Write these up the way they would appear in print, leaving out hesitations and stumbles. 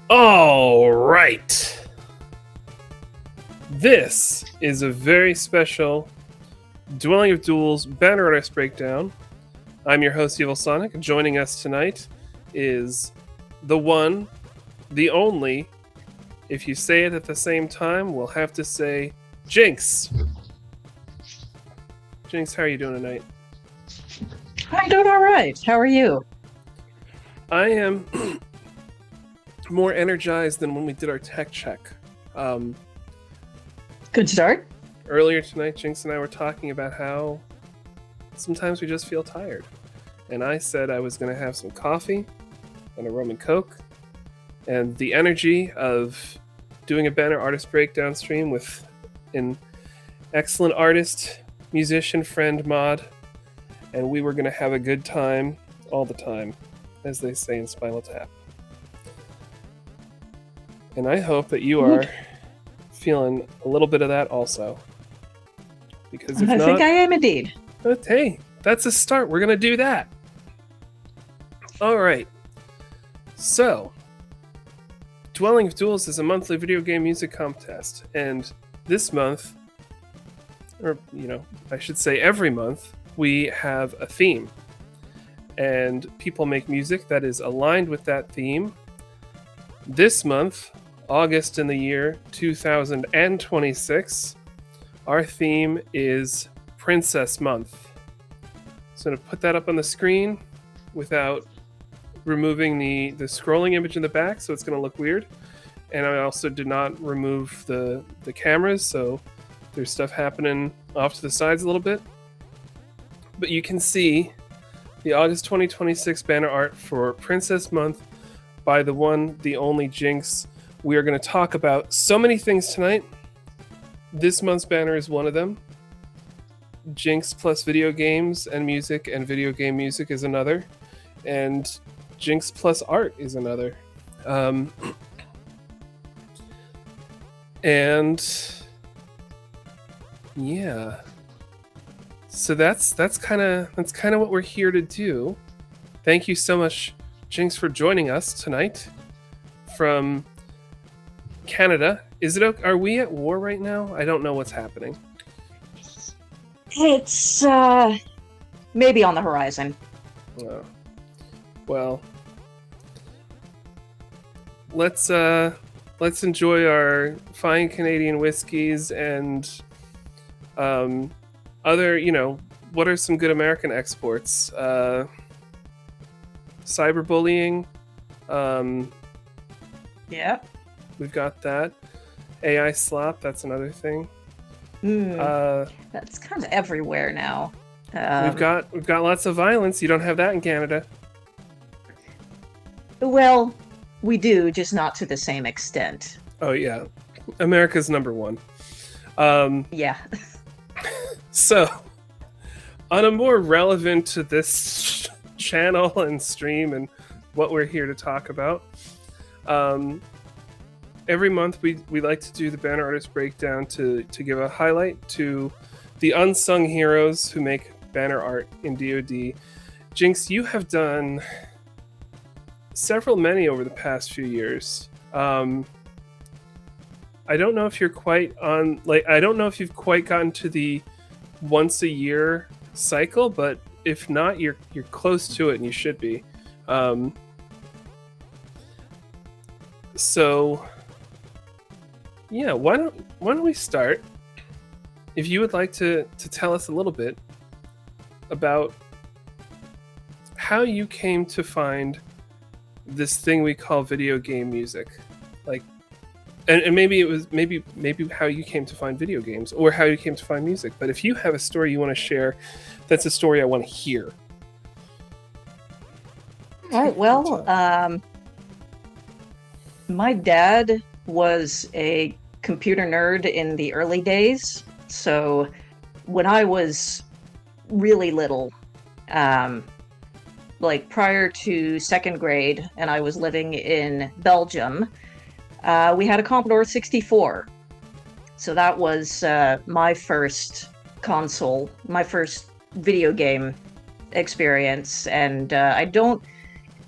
All right. This is a very special Dwelling of Duels banner artist breakdown. I'm your host, Evil Sonic. Joining us tonight is the one, the only. If you say it at the same time, we'll have to say Jinx. Jinx, how are you doing tonight? I'm doing all right. How are you? I am more energized than when we did our tech check. Good start. Earlier tonight, Jinx and I were talking about how sometimes we just feel tired. And I said I was going to have some coffee and a rum and coke. And the energy of doing a banner artist breakdown stream with an excellent artist, musician, friend, mod. And we were going to have a good time all the time, as they say in Spinal Tap. And I hope that you are feeling a little bit of that also. Because if I not, think I am indeed. but hey, that's a start. We're going to do that. All right. So, Dwelling of Duels is a monthly video game music contest. And this month, or, I should say every month, we have a theme. And people make music that is aligned with that theme. This month, August in the year 2026, our theme is Princess Month. So I'm going to put that up on the screen without removing the scrolling image in the back, so it's going to look weird. And I also did not remove the cameras, so there's stuff happening off to the sides a little bit. But you can see the August 2026 banner art for Princess Month by the one, the only Jinx. We are going to talk about so many things tonight. This month's banner is one of them. Jinx plus video games and music and video game music is another. And Jinx plus art is another. And yeah. So that's kind of what we're here to do. Thank you so much, Jinx, for joining us tonight from Canada. Are we at war right now? I don't know what's happening. It's maybe on the horizon. Oh. Well, let's enjoy our fine Canadian whiskeys and other, what are some good American exports? Cyberbullying. Yeah. We've got that. AI slop, that's another thing. That's kind of everywhere now. We've got lots of violence. You don't have that in Canada. Well, we do, just not to the same extent. Oh yeah, America's number one. Yeah. So, on a more relevant to this channel and stream and what we're here to talk about, every month we like to do the banner artist breakdown to give a highlight to the unsung heroes who make banner art in DoD. Jinx, you have done many over the past few years. I don't know if you're quite on, I don't know if you've quite gotten to the once a year cycle, but if not, you're close to it and you should be. So yeah, why don't we start? If you would like to tell us a little bit about how you came to find this thing we call video game music, and maybe it was maybe how you came to find video games or how you came to find music. But if you have a story you want to share, that's a story I want to hear. All right. Well, my dad was a computer nerd in the early days. So when I was really little, prior to second grade, and I was living in Belgium, we had a Commodore 64. So that was my first console, my first video game experience. And I don't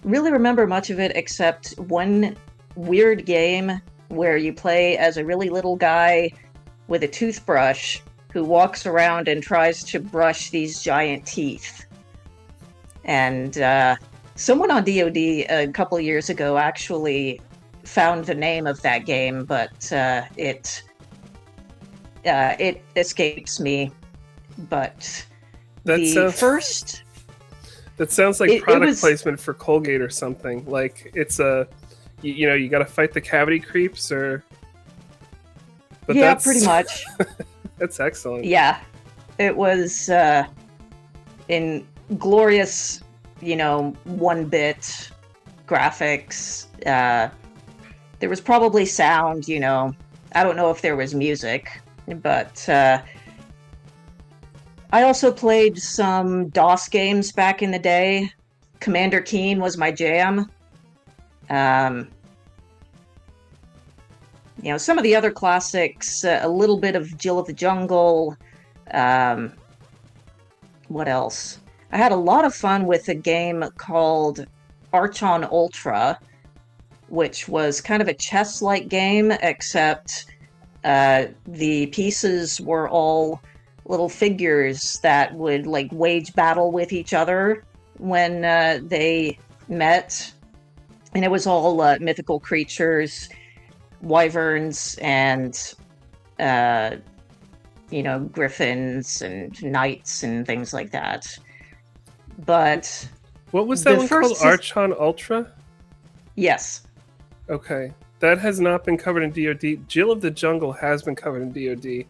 really remember much of it except one weird game where you play as a really little guy with a toothbrush who walks around and tries to brush these giant teeth. And someone on DoD a couple years ago actually found the name of that game, but it escapes me. But That the sounds first, that sounds like it product was, placement for Colgate or something. Like it's a you got to fight the cavity creeps or. But yeah, pretty that's much. that's excellent. Yeah, it was in glorious, 1-bit graphics. There was probably sound, I don't know if there was music, but I also played some DOS games back in the day. Commander Keen was my jam. Some of the other classics, a little bit of Jill of the Jungle. What else? I had a lot of fun with a game called Archon Ultra, which was kind of a chess-like game, except the pieces were all little figures that would wage battle with each other when they met, and it was all mythical creatures, wyverns, and griffins and knights and things like that. But What was that the one called? first Archon Ultra? yes. Okay. That has not been covered in DoD. Jill of the Jungle has been covered in DoD.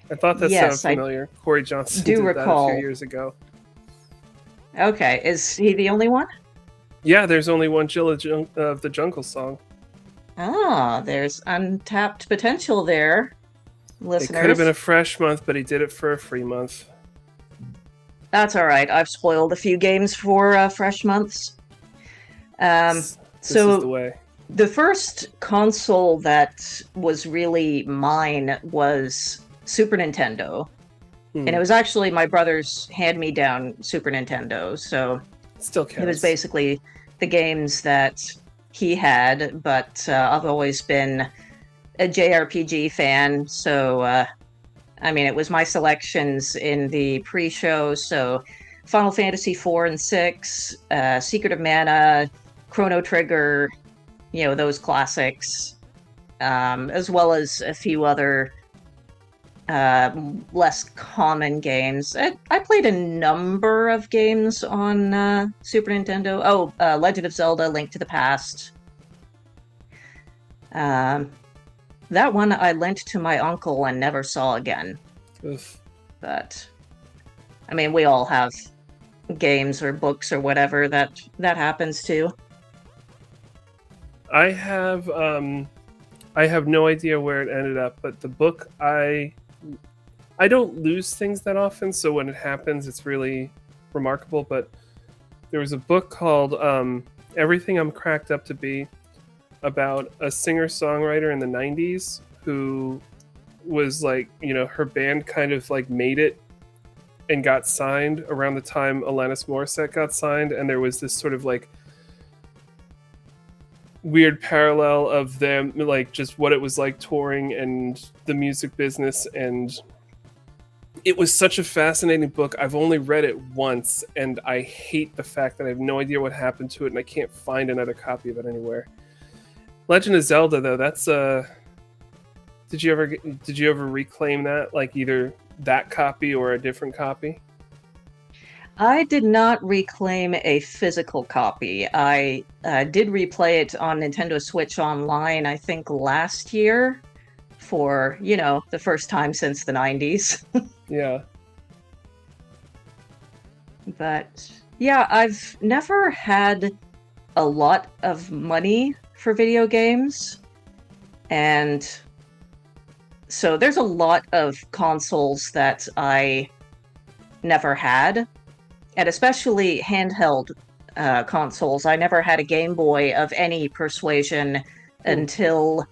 I thought that sounded Yes, I familiar. Corey Johnson do did that a few recall. years ago. Okay, is he the only one? Yeah, there's only one Jill of the Jungle song. Ah, there's untapped potential there, It could have been listeners. a fresh month, but he did it for a free month. That's all right. I've spoiled a few games for fresh months. This is the So way. the first console that was really mine was Super Nintendo. And it was actually my brother's hand-me-down Super Nintendo, so Still it was counts. basically the games that he had, but I've always been a JRPG fan, so it was my selections in the pre-show, so Final Fantasy 4 and 6, Secret of Mana, Chrono Trigger, those classics, as well as a few other less common games. I played a number of games on Super Nintendo. Oh, Legend of Zelda: Link to the Past. That one I lent to my uncle and never saw again. Oof. But we all have games or books or whatever that happens to. I have no idea where it ended up, but the book I don't lose things that often, so when it happens, it's really remarkable. But there was a book called Everything I'm Cracked Up to Be about a singer-songwriter in the 90s who was her band kind of made it and got signed around the time Alanis Morissette got signed, and there was this sort of weird parallel of them, just what it was like touring and the music business. And it was such a fascinating book. I've only read it once, and I hate the fact that I have no idea what happened to it, and I can't find another copy of it anywhere. Legend of Zelda, though, that's did you ever reclaim that, either that copy or a different copy? I did not reclaim a physical copy. I did replay it on Nintendo Switch Online, I think last year, for, the first time since the 90s. Yeah. But yeah, I've never had a lot of money for video games. And so there's a lot of consoles that I never had. And especially handheld consoles. I never had a Game Boy of any persuasion until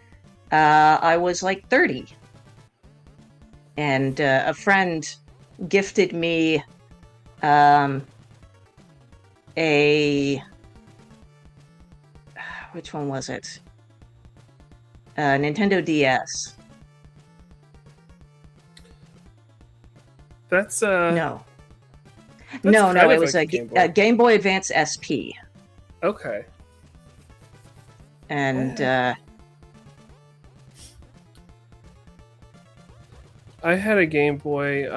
I was 30. And a friend gifted me which one was it? Nintendo DS. That's No, that's no, kind it of was like a Game Boy. a Game Boy Advance SP, Okay. and I had a Game Boy.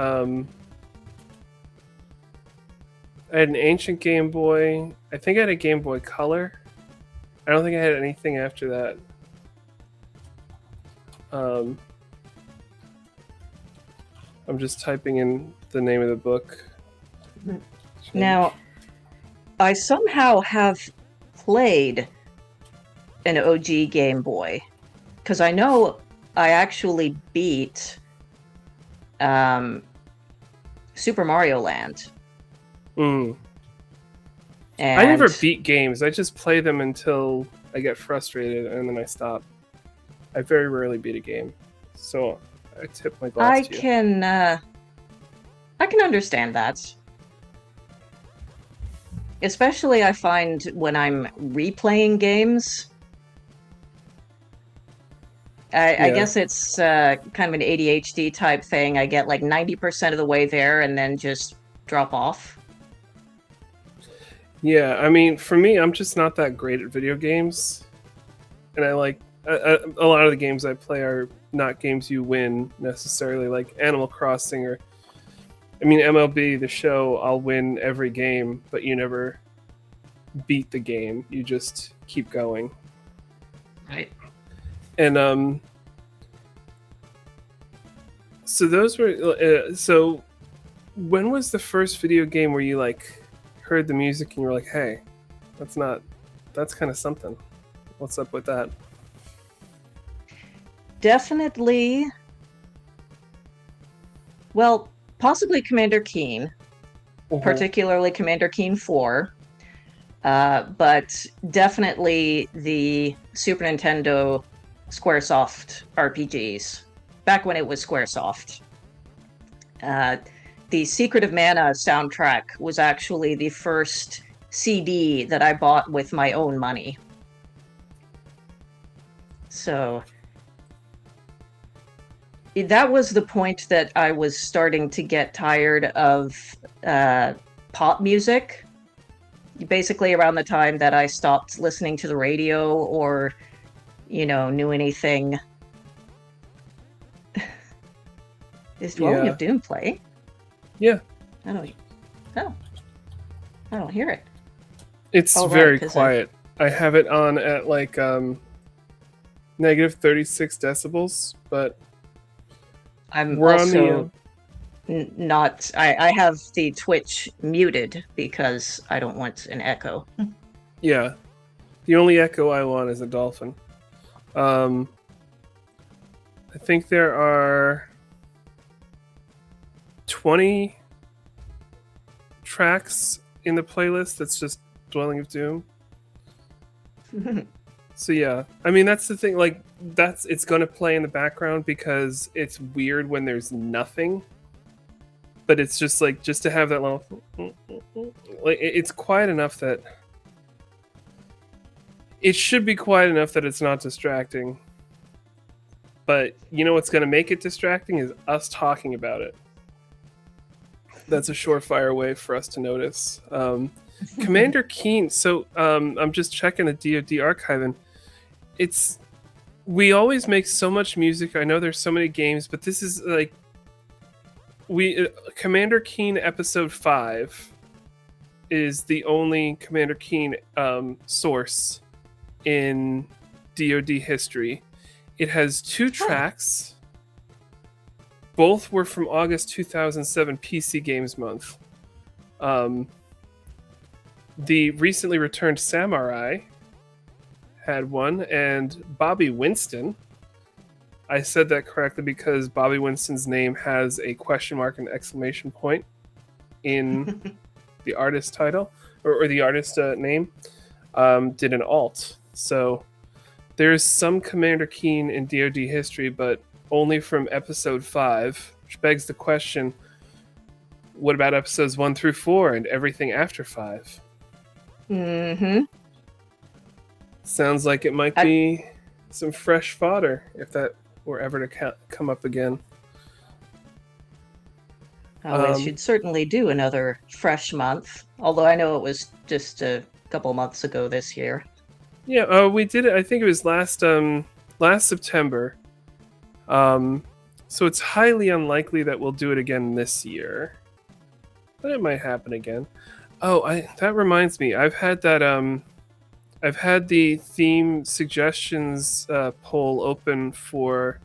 I had an ancient Game Boy. I think I had a Game Boy Color. I don't think I had anything after that. Um, I'm just typing in the name of the book. now I somehow have played an OG Game Boy because I know I actually beat Super Mario Land. Mm. I never And beat games. I just play them until I get frustrated and then I stop. I very rarely beat a game. So I tip my glass I to you. I can understand that. Especially I find when I'm replaying games. I Yeah. guess it's kind of an ADHD type thing. I get like 90% of the way there and then just drop off. Yeah, I mean, for me, I'm just not that great at video games. And I like a lot of the games I play are not games you win necessarily, like Animal Crossing or I mean MLB the show. I'll win every game, but you never beat the game. You just keep going. Right. And so those were so. When was the first video game where you like heard the music and you were like, "Hey, that's not that's kind of something. What's up with that?" Definitely. Well, possibly Commander Keen, particularly Commander Keen 4. But definitely the Super Nintendo Squaresoft RPGs, back when it was Squaresoft. The Secret of Mana soundtrack was actually the first CD that I bought with my own money. So that was the point that I was starting to get tired of pop music. Basically around the time that I stopped listening to the radio or, knew anything. Is Dwelling Yeah. of Doom play? Yeah. I don't. Oh, I don't hear it. It's Oh, right, very 'cause quiet. I have it on at like negative 36 decibels, but I'm we're on the also not. I have the Twitch muted because I don't want an echo. yeah. The only echo I want is a dolphin. I think there are 20 tracks in the playlist that's just Dwelling of Doom. So yeah, I mean that's the thing. Like it's gonna play in the background because it's weird when there's nothing. But it's just like just to have that little, like it's quiet enough that it should be quiet enough that it's not distracting. But you know what's gonna make it distracting is us talking about it. That's a surefire way for us to notice. Commander Keen. So I'm just checking the DoD archive, and it's we always make so much music. I know there's so many games, but this is like Commander Keen episode 5 is the only Commander Keen source in DoD history. It has 2 tracks. Both were from August 2007 PC Games Month. The recently returned Samurai had one, and Bobby Winston. I said that correctly because Bobby Winston's name has a question mark and exclamation point in the artist title or the artist name. Did an alt. So there's some Commander Keen in DoD history, but only from episode 5, which begs the question: what about episodes 1 through 4 and everything after 5? Mm-hmm. Sounds like it might be some fresh fodder if that were ever to come up again. Oh, it should certainly do another fresh month. Although I know it was just a couple months ago this year. Yeah, we did it. I think it was last September. Um, so it's highly unlikely that we'll do it again this year, but it might happen again. Oh, that reminds me. I've had the theme suggestions poll open for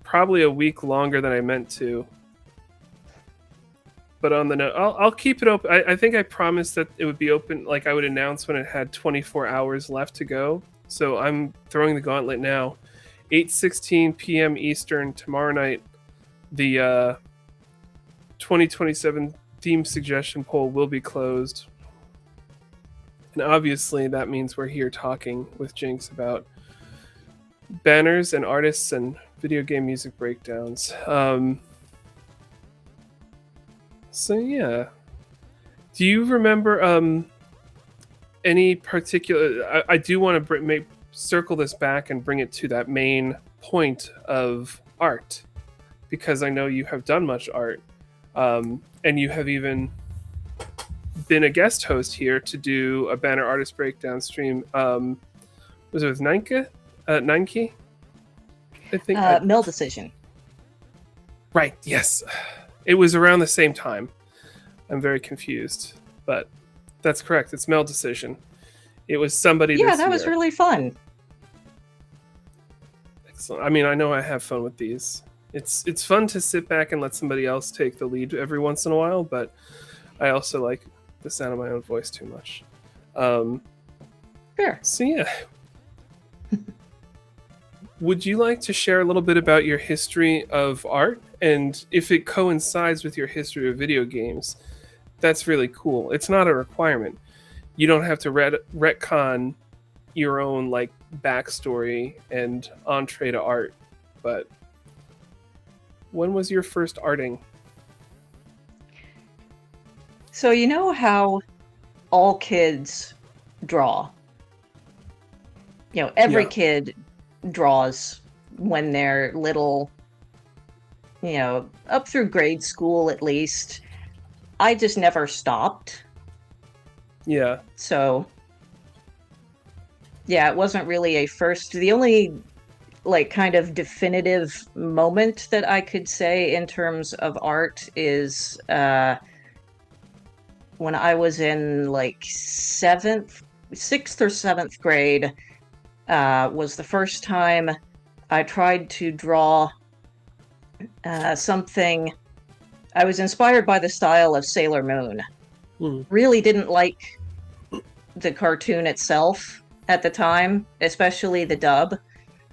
probably a week longer than I meant to. But on the note, I'll keep it open. I think I promised that it would be open, like I would announce when it had 24 hours left to go. So I'm throwing the gauntlet now. 8:16 p.m. Eastern tomorrow night. The 2027 theme suggestion poll will be closed. And obviously, that means we're here talking with Jinx about banners and artists and video game music breakdowns. So yeah, do you remember any particular? I do want to circle this back and bring it to that main point of art, because I know you have done much art, and you have even been a guest host here to do a banner artist breakdown stream. Was it with Ninke? Ninke? I think. Mill Decision. Right. Yes. It was around the same time. I'm very confused, but that's correct. It's Mel Decision. It was somebody. Yeah, this that year. was really fun. Excellent. I mean, I know I have fun with these. It's fun to sit back and let somebody else take the lead every once in a while, but I also like the sound of my own voice too much. Sure. So yeah. Would you like to share a little bit about your history of art? And if it coincides with your history of video games, that's really cool. It's not a requirement. You don't have to retcon your own like backstory and entree to art. But when was your first arting? So you know how all kids draw? You know, every Yeah. kid draws when they're little, you know, up through grade school at least. I just never stopped. Yeah. So, yeah, it wasn't really a first. The only, like, kind of definitive moment that I could say in terms of art is when I was in, like, sixth or seventh grade, was the first time I tried to draw something. I was inspired by the style of Sailor Moon. Really didn't like the cartoon itself at the time, especially the dub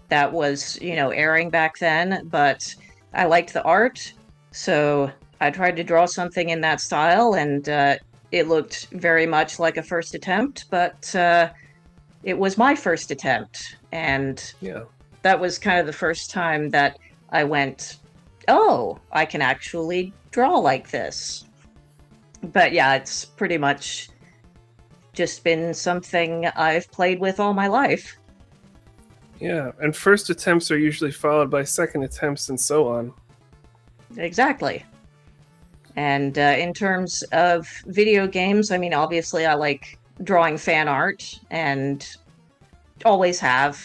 that was, you know, airing back then, but I liked the art, so I tried to draw something in that style, and it looked very much like a first attempt, but it was my first attempt, and Yeah. that was kind of the first time that I went, oh, I can actually draw like this. But yeah, it's pretty much just been something I've played with all my life. Yeah. And first attempts are usually followed by second attempts and so on. Exactly. And in terms of video games, I mean, obviously I like drawing fan art and always have.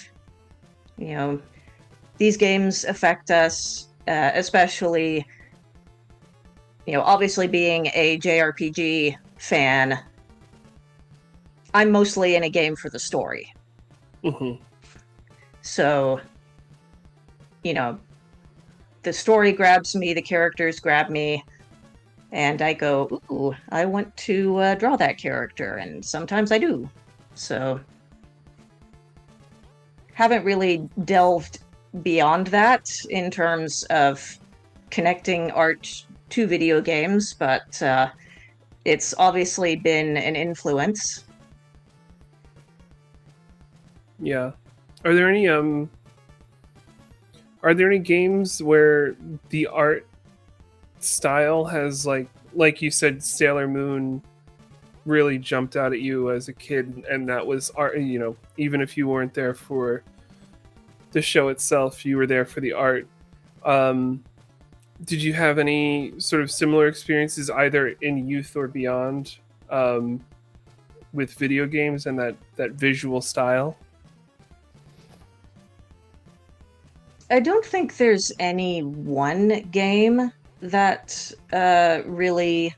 You know, these games affect us, especially, you know, obviously being a JRPG fan, I'm mostly in a game for the story. Mm-hmm. So, you know, the story grabs me, the characters grab me, and I go, ooh, I want to draw that character, and sometimes I do. So, haven't really delved beyond that in terms of connecting art to video games, but it's obviously been an influence. Yeah. Are there any games where the art style has like you said Sailor Moon really jumped out at you as a kid, and that was art? You know, even if you weren't there for the show itself, you were there for the art. Um, did you have any sort of similar experiences, either in youth or beyond, um, with video games and that visual style? I don't think there's any one game that really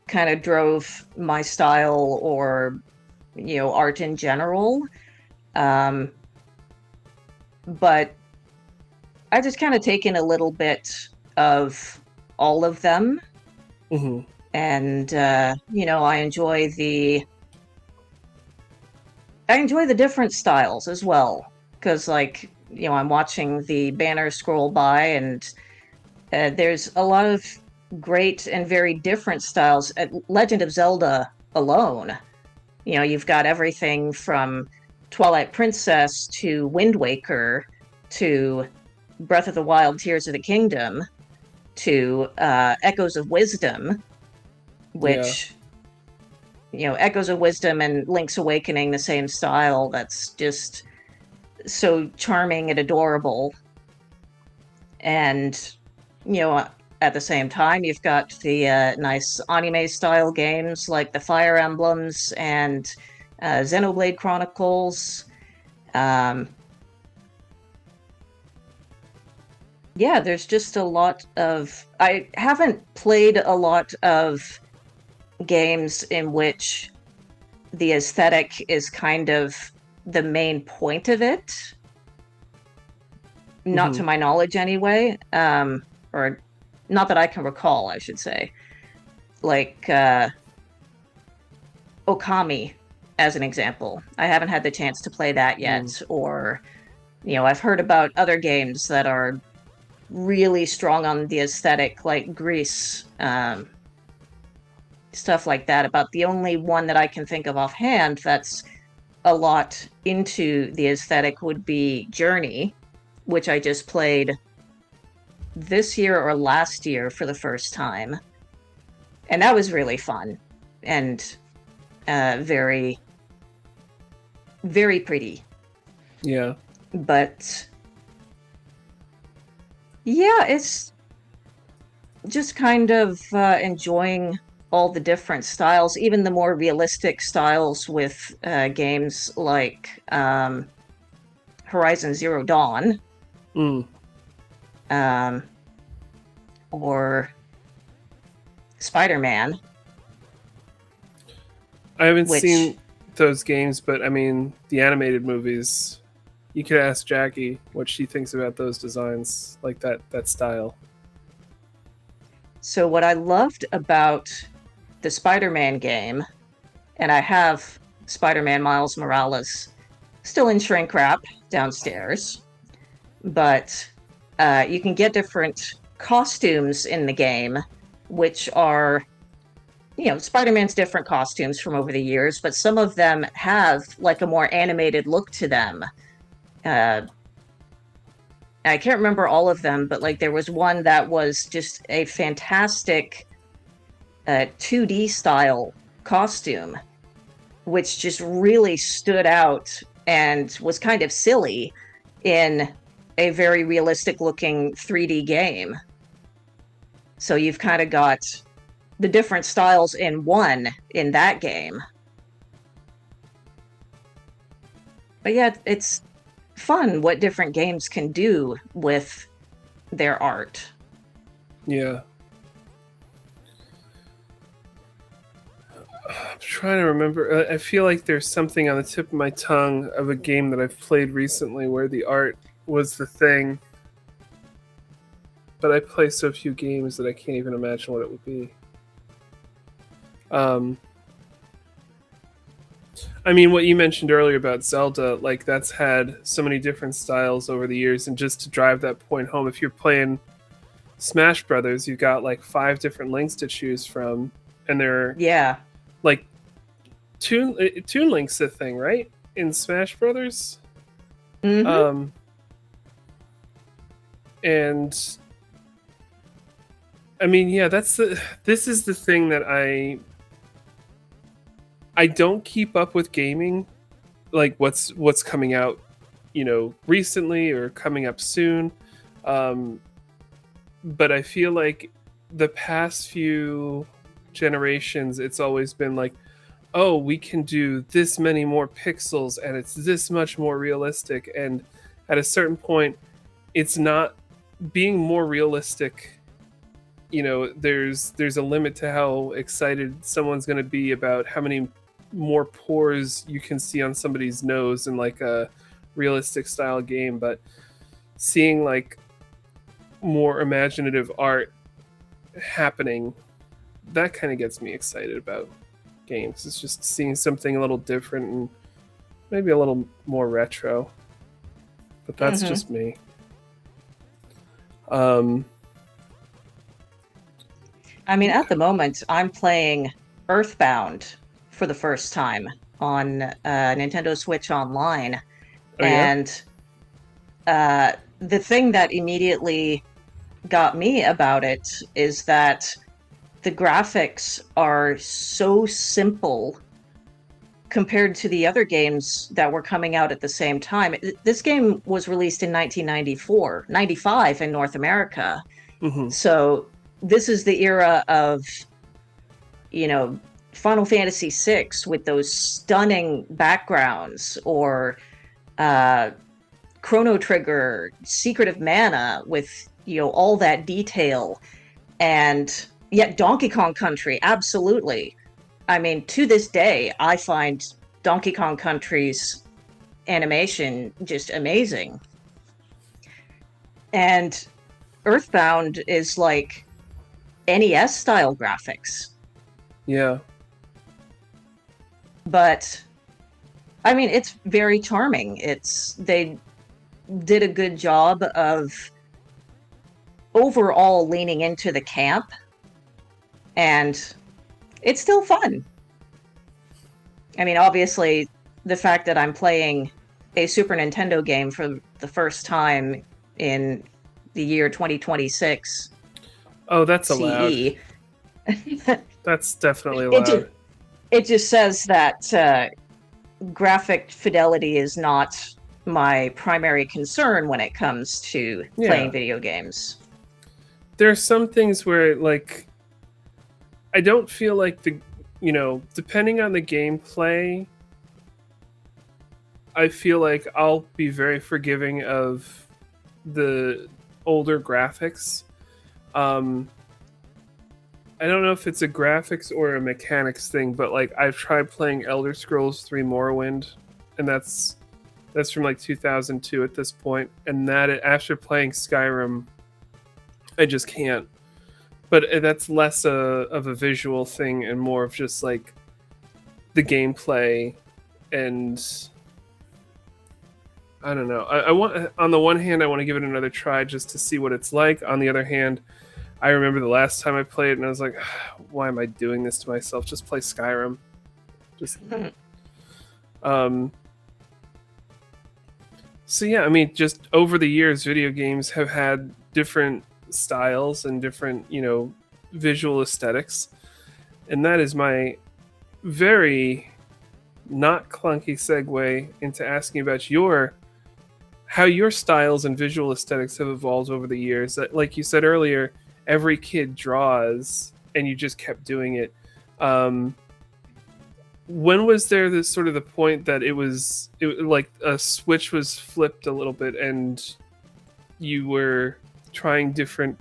kind of drove my style or, art in general. Um, but I just kind of taken a little bit of all of them, Mm-hmm. and I enjoy the different styles as well, because I'm watching the banner scroll by, and there's a lot of great and very different styles. At Legend of Zelda alone, you've got everything from Twilight Princess to Wind Waker to Breath of the Wild, Tears of the Kingdom to Echoes of Wisdom, Yeah. which, Echoes of Wisdom and Link's Awakening, the same style. That's just so charming and adorable. And, at the same time, you've got the nice anime style games like the Fire Emblems and Xenoblade Chronicles. Yeah, there's just a lot of. I haven't played a lot of games in which the aesthetic is kind of the main point of it. Not Mm-hmm. to my knowledge, anyway. Or not that I can recall, I should say. Like Okami, as an example. I haven't had the chance to play that Mm. yet. Or, I've heard about other games that are really strong on the aesthetic, like Grease, stuff like that. About the only one that I can think of offhand that's a lot into the aesthetic would be Journey, which I just played this year or last year for the first time. And that was really fun and very, very pretty. Yeah. But yeah, it's just kind of enjoying all the different styles, even the more realistic styles with games like Horizon Zero Dawn, Mm. um, or Spider-Man, I haven't which, seen those games, but I mean the animated movies. You could ask Jackie what she thinks about those designs, like that style. so what I loved about the Spider-Man game, and I have Spider-Man Miles Morales still in shrink wrap downstairs, but you can get different costumes in the game, which are, Spider-Man's different costumes from over the years, but some of them have like a more animated look to them. I can't remember all of them, but like there was one that was just a fantastic 2D style costume, which just really stood out and was kind of silly in a very realistic looking 3D game. So you've kind of got the different styles in one in that game. But yeah, it's fun what different games can do with their art. Yeah. I'm trying to remember. I feel like there's something on the tip of my tongue of a game that I've played recently where the art was the thing. But I play so few games that I can't even imagine what it would be. Um, I mean, what you mentioned earlier about Zelda, like that's had so many different styles over the years, and just to drive that point home, if you're playing Smash Brothers, you've got like 5 different links to choose from, and they're Yeah. like Toon Link's a thing, right? In Smash Brothers, Mm-hmm. um, and I mean, yeah, this is the thing that I I don't keep up with gaming, like what's coming out, recently or coming up soon. Um, but I feel like the past few generations, it's always been like, oh, we can do this many more pixels and it's this much more realistic. And at a certain point, it's not being more realistic. There's a limit to how excited someone's going to be about how many more pores you can see on somebody's nose in like a realistic style game. But seeing like more imaginative art happening, that kind of gets me excited about games. It's just seeing something a little different and maybe a little more retro. But that's Hmm. just me. Um, I mean, at the moment, I'm playing Earthbound for the first time on Nintendo Switch Online. oh yeah. And the thing that immediately got me about it is that the graphics are so simple compared to the other games that were coming out at the same time. This game was released in 1994, 95 in North America. Hmm. So this is the era of, you know, Final Fantasy VI with those stunning backgrounds, or uh, Chrono Trigger, Secret of Mana with, all that detail. And yet Donkey Kong Country, absolutely. I mean, to this day, I find Donkey Kong Country's animation just amazing. And Earthbound is like NES style graphics. Yeah. But I mean, it's very charming. They did a good job of overall leaning into the camp, and it's still fun. I mean, obviously, the fact that I'm playing a Super Nintendo game for the first time in the year 2026 Oh, that's allowed. CE, That's definitely it just, allowed. it just says that graphic fidelity is not my primary concern when it comes to Yeah. playing video games. There are some things where like I don't feel like depending on the gameplay, I feel like I'll be very forgiving of the older graphics. Um, I don't know if it's a graphics or a mechanics thing, but like I've tried playing Elder Scrolls 3 Morrowind, and that's from like 2002 at this point, and that after playing Skyrim, I just can't. But that's less of a visual thing and more of just like the gameplay, and I don't know. I want, on the one hand, I want to give it another try just to see what it's like. On the other hand, I remember the last time I played it and I was like, why am I doing this to myself? Just play Skyrim. Just um so yeah, I mean, just over the years video games have had different styles and different, visual aesthetics. And that is my very not clunky segue into asking about how your styles and visual aesthetics have evolved over the years. Like you said earlier, every kid draws, and you just kept doing it. When was there this sort of the point that it like a switch was flipped a little bit, and you were trying different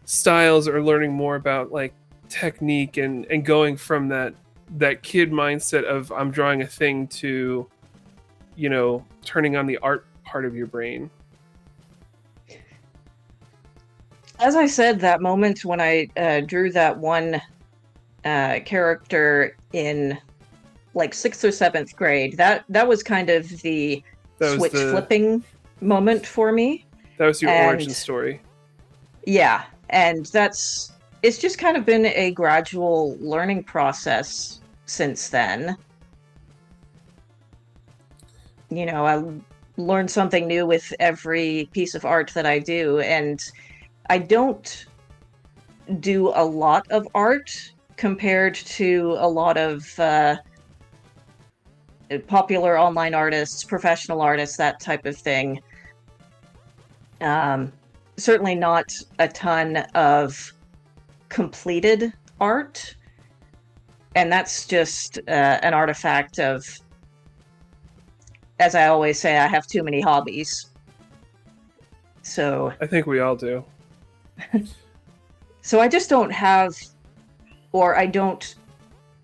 styles or learning more about like technique and going from that kid mindset of I'm drawing a thing to turning on the art part of your brain? As I said, that moment when I drew that one character in like 6th or 7th grade, that was kind of the That was switch the flipping moment for me. your origin And story. yeah, and it's just kind of been a gradual learning process since then. I learn something new with every piece of art that I do, and I don't do a lot of art compared to a lot of popular online artists, professional artists, that type of thing. Certainly not a ton of completed art. And that's just an artifact of, as I always say, I have too many hobbies. So I think we all do. so I just don't have, or I don't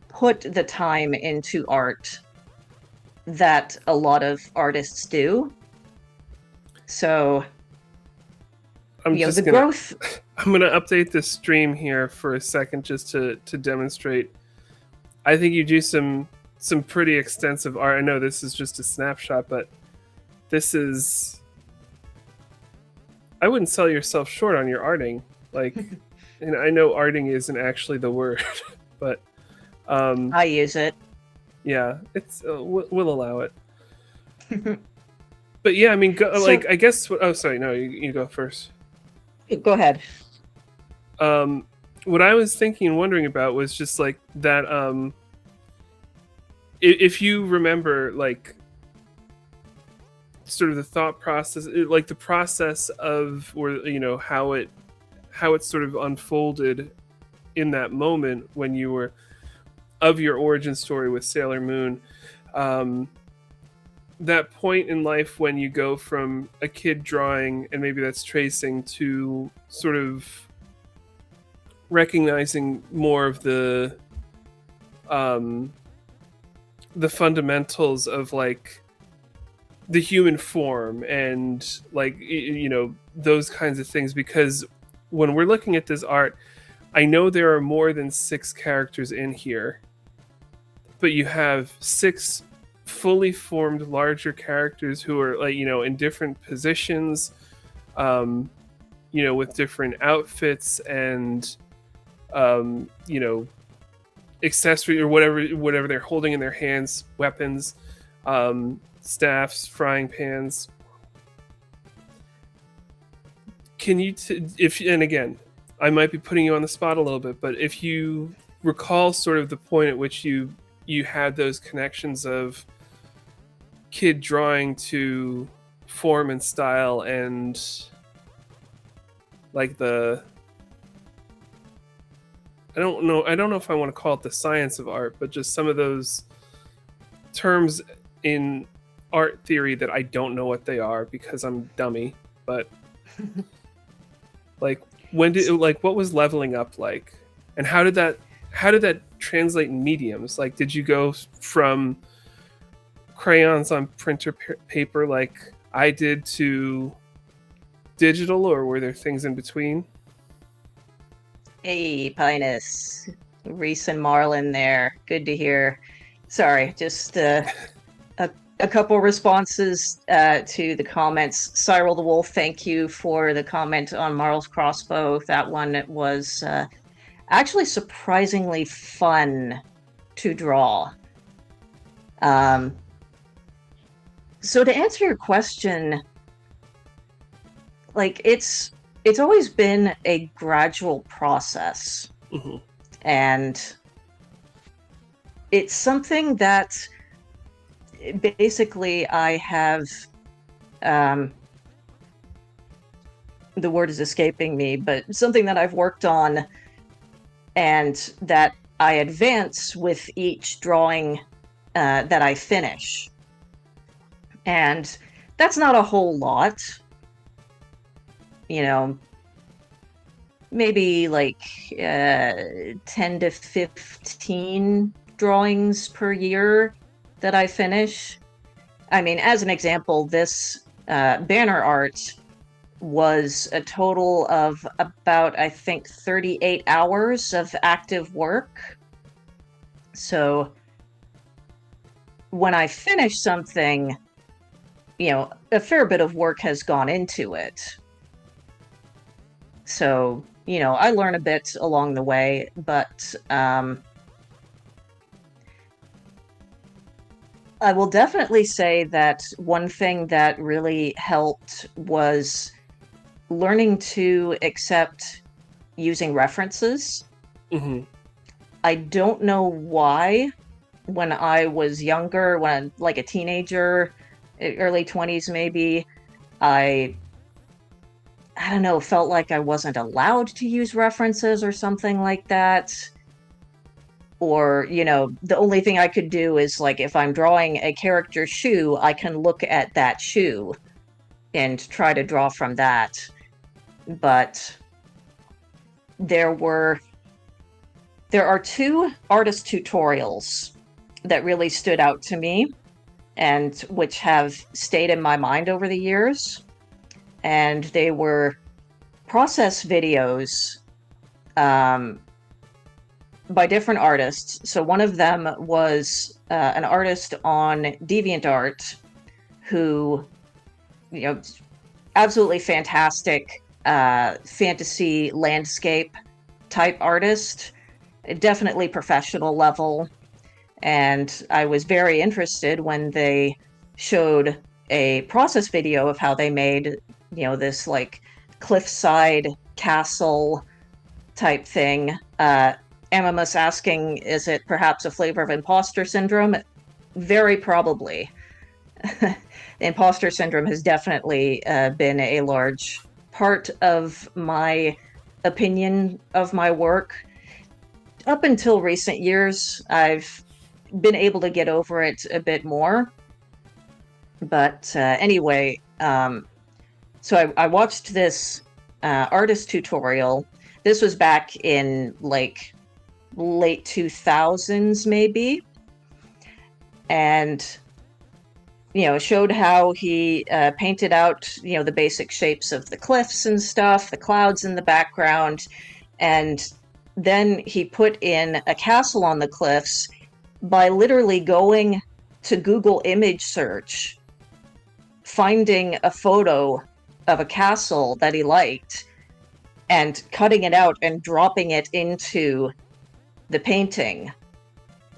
put the time into art that a lot of artists do. So I'm you know, just the gonna growth. I'm gonna update the stream here for a second just to demonstrate. I think you do some pretty extensive art. I know this is just a snapshot, but this is, I wouldn't sell yourself short on your arting. Like, and I know arting isn't actually the word, but I use it. yeah, it's we'll allow it. But yeah, I mean, So like I guess. Oh, sorry, no, you go first. go ahead. What I was thinking and wondering about was just like that. If you remember, like, sort of the thought process, like the process of, or how it sort of unfolded in that moment when you were of your origin story with Sailor Moon. That point in life when you go from a kid drawing, and maybe that's tracing, to sort of recognizing more of the fundamentals of like the human form and like those kinds of things, because when we're looking at this art, I know there are more than 6 characters in here, but you have 6 fully formed larger characters who are like in different positions, with different outfits and accessory or whatever they're holding in their hands, weapons, staffs, frying pans. Can you if, and again, I might be putting you on the spot a little bit, but if you recall sort of the point at which you had those connections of kid drawing to form and style, and like I don't know if I want to call it the science of art, but just some of those terms in art theory that I don't know what they are because I'm dummy. But like, when did what was leveling up like, and how did that translate in mediums? Like, did you go from crayons on printer paper like I did to digital, or were there things in between? Hey, Pinus, Reese and Marlin there. Good to hear. Sorry, just a couple responses to the comments. Cyril the Wolf, thank you for the comment on Marl's crossbow. That one was actually surprisingly fun to draw. So to answer your question, like it's always been a gradual process. Mm-hmm. And it's something that basically I have, the word is escaping me, but something that I've worked on and that I advance with each drawing that I finish. And that's not a whole lot. Maybe like 10 to 15 drawings per year that I finish. I mean, as an example, this banner art was a total of about, I think, 38 hours of active work. So when I finish something, a fair bit of work has gone into it. So, I learn a bit along the way, but I will definitely say that one thing that really helped was learning to accept using references. Mm-hmm. I don't know why, when I was younger, when like a teenager, early 20s maybe, I I don't know, felt like I wasn't allowed to use references or something like that. Or, the only thing I could do is like if I'm drawing a character's shoe, I can look at that shoe and try to draw from that. But there are two artist tutorials that really stood out to me and which have stayed in my mind over the years. And they were process videos by different artists. So one of them was an artist on DeviantArt who, absolutely fantastic fantasy landscape type artist, definitely professional level. And I was very interested when they showed a process video of how they made, this like cliffside castle type thing. Amamus asking, is it perhaps a flavor of imposter syndrome? Very probably. Imposter syndrome has definitely been a large part of my opinion of my work. Up until recent years, I've been able to get over it a bit more. But anyway, so I watched this artist tutorial. This was back in like late 2000s maybe, and showed how he painted out the basic shapes of the cliffs and stuff, the clouds in the background, and then he put in a castle on the cliffs by literally going to Google image search, finding a photo of a castle that he liked and cutting it out and dropping it into the painting,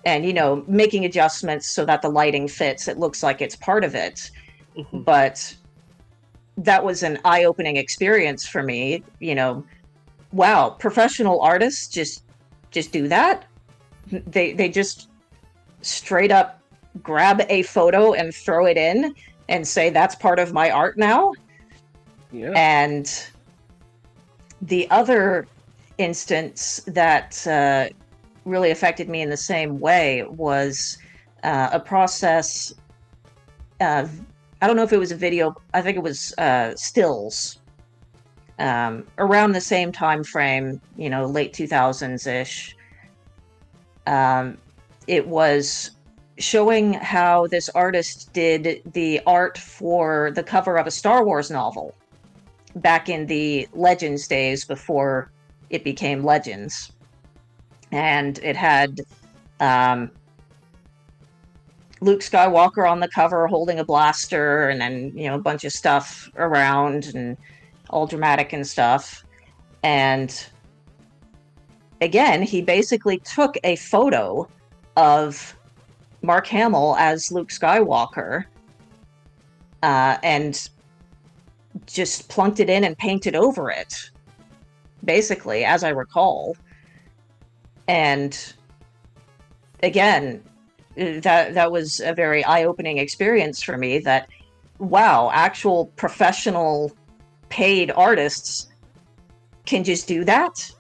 and making adjustments so that the lighting fits. It looks like it's part of it. Mm-hmm. But that was an eye-opening experience for me. Wow, professional artists just do that. They just straight up grab a photo and throw it in and say that's part of my art now. Yeah. And the other instance that really affected me in the same way was a process. I don't know if it was a video. I think it was stills. Around the same time frame, late 2000s ish. It was showing how this artist did the art for the cover of a Star Wars novel back in the Legends days before it became Legends. And it had Luke Skywalker on the cover holding a blaster, and then a bunch of stuff around and all dramatic and stuff. And again, he basically took a photo of Mark Hamill as Luke Skywalker and just plunked it in and painted over it, basically, as I recall. And again, that was a very eye-opening experience for me, that wow, actual professional paid artists can just do that.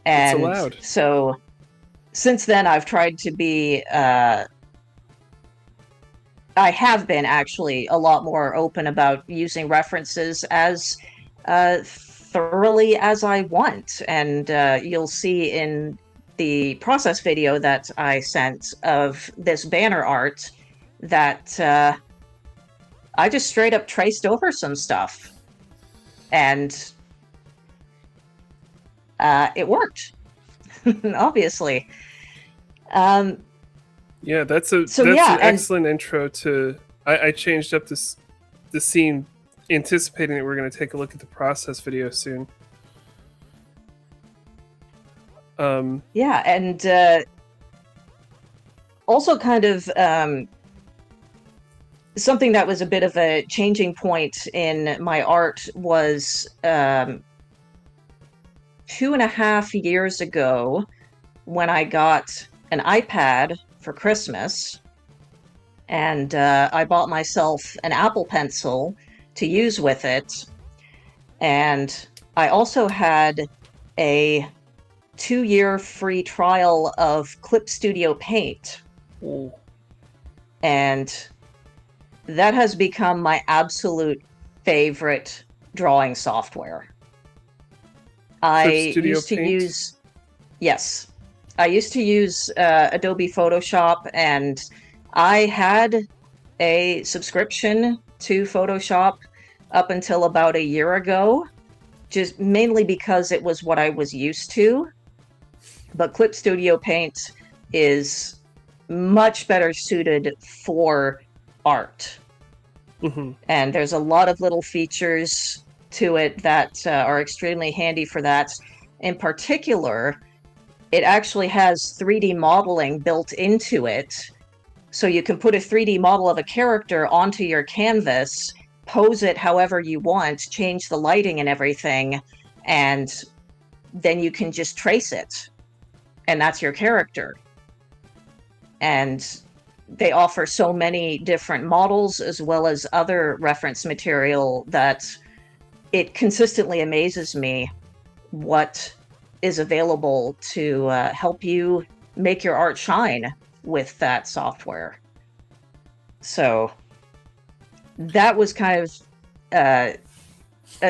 And it's allowed. So since then I've tried to be I have been actually a lot more open about using references as thoroughly as I want. And you'll see in the process video that I sent of this banner art that I just straight up traced over some stuff. And it worked, obviously. Yeah, that's an excellent intro to. I changed up the scene, anticipating that we're going to take a look at the process video soon. Yeah, and also kind of something that was a bit of a changing point in my art was 2.5 years ago when I got an iPad for Christmas, and I bought myself an Apple Pencil to use with it. And I also had a 2-year free trial of Clip Studio Paint. Ooh. And that has become my absolute favorite drawing software. I Clip Studio used to Paint? use, yes, I used to use Adobe Photoshop, and I had a subscription to Photoshop up until about a year ago, just mainly because it was what I was used to. But Clip Studio Paint is much better suited for art. Mm-hmm. And there's a lot of little features to it that are extremely handy for that. In particular, it actually has 3D modeling built into it. So you can put a 3D model of a character onto your canvas, pose it however you want, change the lighting and everything, and then you can just trace it. And that's your character. And they offer so many different models as well as other reference material that it consistently amazes me what is available to help you make your art shine with that software. So that was kind of a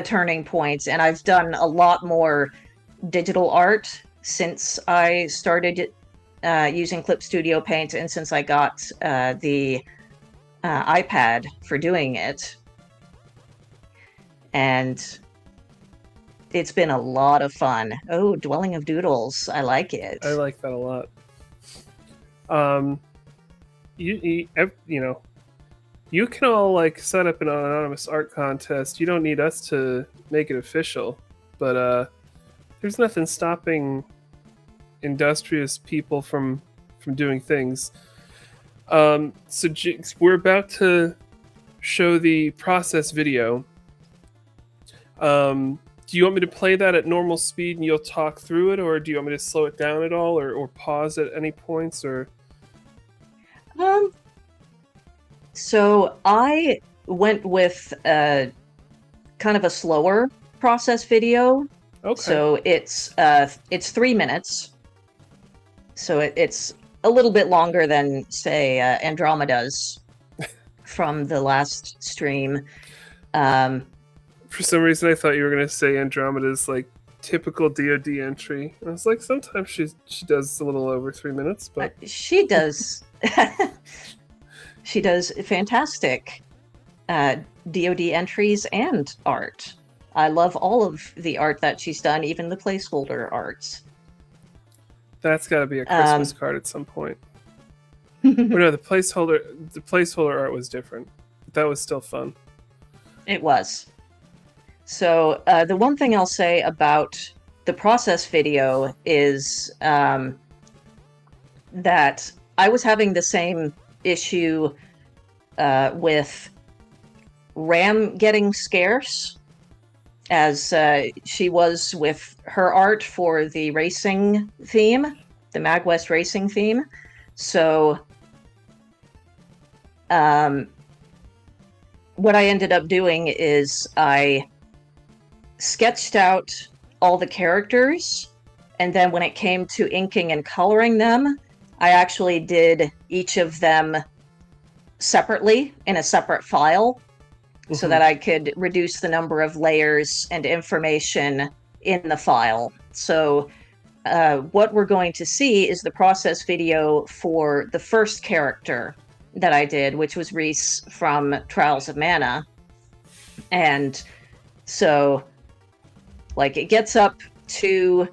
turning point, and I've done a lot more digital art since I started using Clip Studio Paint, and since I got the iPad for doing it. And it's been a lot of fun. Oh, Dwelling of Doodles. I like it. I like that a lot. You can all like set up an anonymous art contest. You don't need us to make it official, but there's nothing stopping industrious people from doing things. So Jinx, we're about to show the process video. Do you want me to play that at normal speed and you'll talk through it, or do you want me to slow it down at all, or pause at any points, or? So I went with kind of a slower process video. Okay. So it's 3 minutes. So it's a little bit longer than, say, Andromeda's from the last stream. For some reason, I thought you were gonna say Andromeda's like typical DoD entry. I was like, sometimes she does a little over 3 minutes, but she does. She does fantastic DoD entries and art. I love all of the art that she's done, even the placeholder arts. That's got to be a Christmas card at some point. Or no, the placeholder art was different. But that was still fun. It was. So the one thing I'll say about the process video is that I was having the same issue with RAM getting scarce as she was with her art for the racing theme, the MagWest racing theme. So what I ended up doing is I sketched out all the characters, and then when it came to inking and coloring them, I actually did each of them separately in a separate file so that I could reduce the number of layers and information in the file. So what we're going to see is the process video for the first character that I did, which was Reese from Trials of Mana. And so, like, it gets up to,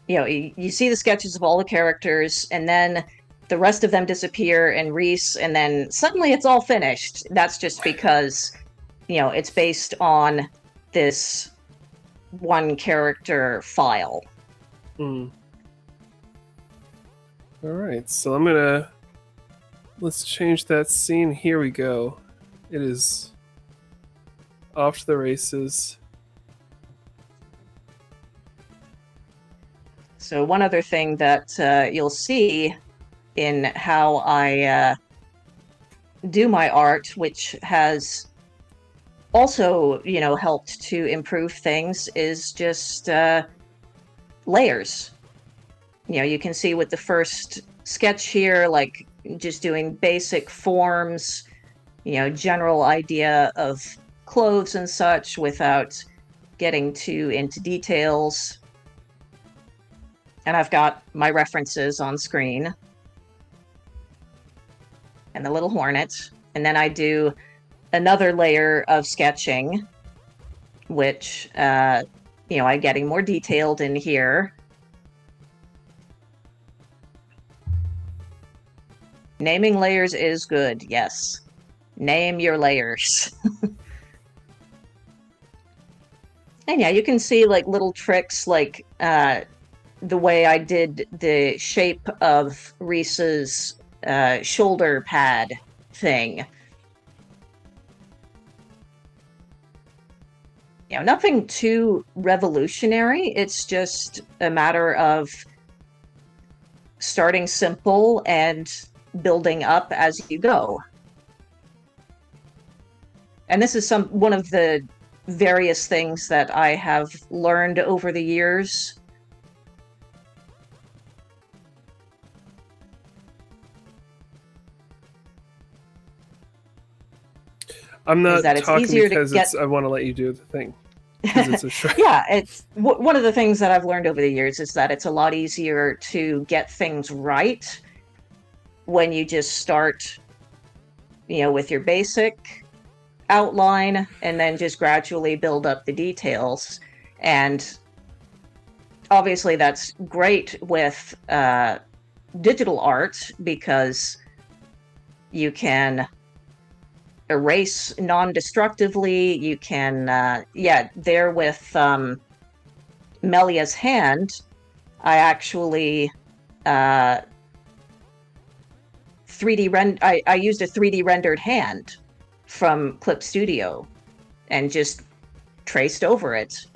you see the sketches of all the characters, and then the rest of them disappear and Reese, and then suddenly it's all finished. That's just because, it's based on this one character file. All right, so let's change that scene. Here we go. It is off to the races. So one other thing that you'll see in how I do my art, which has also, helped to improve things, is just layers. You can see with the first sketch here, like just doing basic forms, general idea of clothes and such without getting too into details. And I've got my references on screen and the little hornet. And then I do another layer of sketching, which, I'm getting more detailed in here. Naming layers is good, yes. Name your layers. And yeah, you can see like little tricks like the way I did the shape of Reese's shoulder pad thing. Nothing too revolutionary. It's just a matter of starting simple and building up as you go. And this is one of the various things that I have learned over the years. I'm not that it's talking easier to because get- I want to let you do the thing. Because it's a short. Yeah, it's one of the things that I've learned over the years is that it's a lot easier to get things right when you just start, with your basic outline and then just gradually build up the details. And obviously that's great with digital art because you can erase non-destructively. You can, there with Melia's hand, I actually 3D I used a 3D rendered hand from Clip Studio and just traced over it.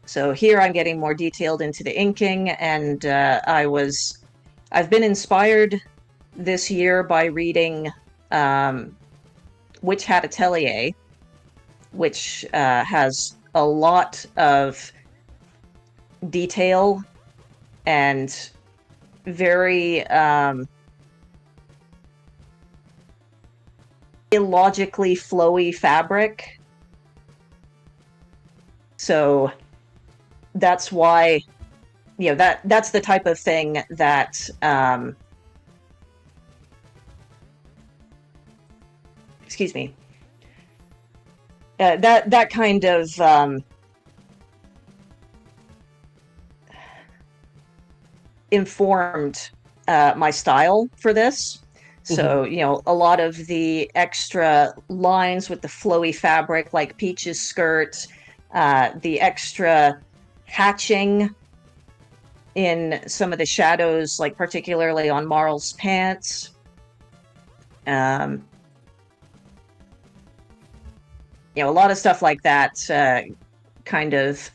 So here I'm getting more detailed into the inking, and I've been inspired this year by reading Witch Hat Atelier, which has a lot of detail and very illogically flowy fabric. So that's why, that's the type of thing that excuse me, that kind of informed my style for this. So, a lot of the extra lines with the flowy fabric, like Peach's skirt, the extra hatching in some of the shadows, like particularly on Marl's pants. A lot of stuff like that kind of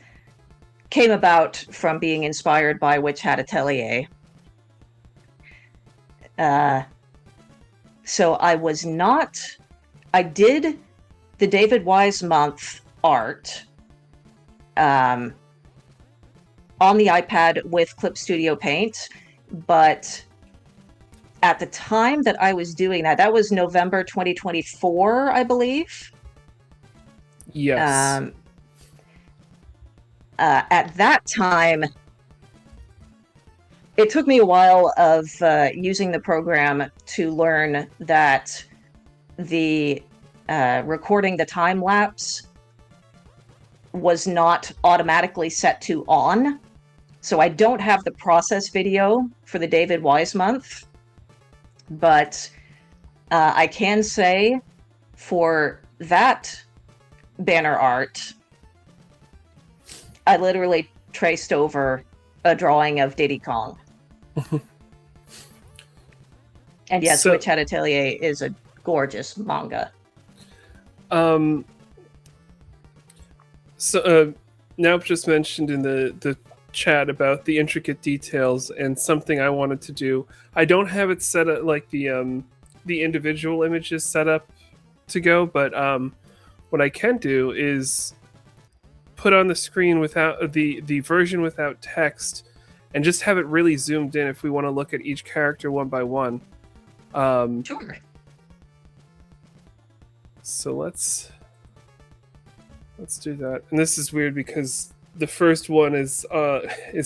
came about from being inspired by Witch Hat Atelier. So I did the David Wise month art on the iPad with Clip Studio Paint, but at the time that I was doing that was November 2024, I believe. Yes. At that time, it took me a while of using the program to learn that the recording the time lapse was not automatically set to on. So I don't have the process video for the David Wise month, but I can say for that banner art, I literally traced over a drawing of Diddy Kong. And yes, Witch Hat Atelier is a gorgeous manga. So Naup just mentioned in the chat about the intricate details and something I wanted to do. I don't have it set up like the individual images set up to go, but what I can do is put on the screen without the version without text, and just have it really zoomed in if we want to look at each character one by one. Sure. So let's do that. And this is weird because the first one is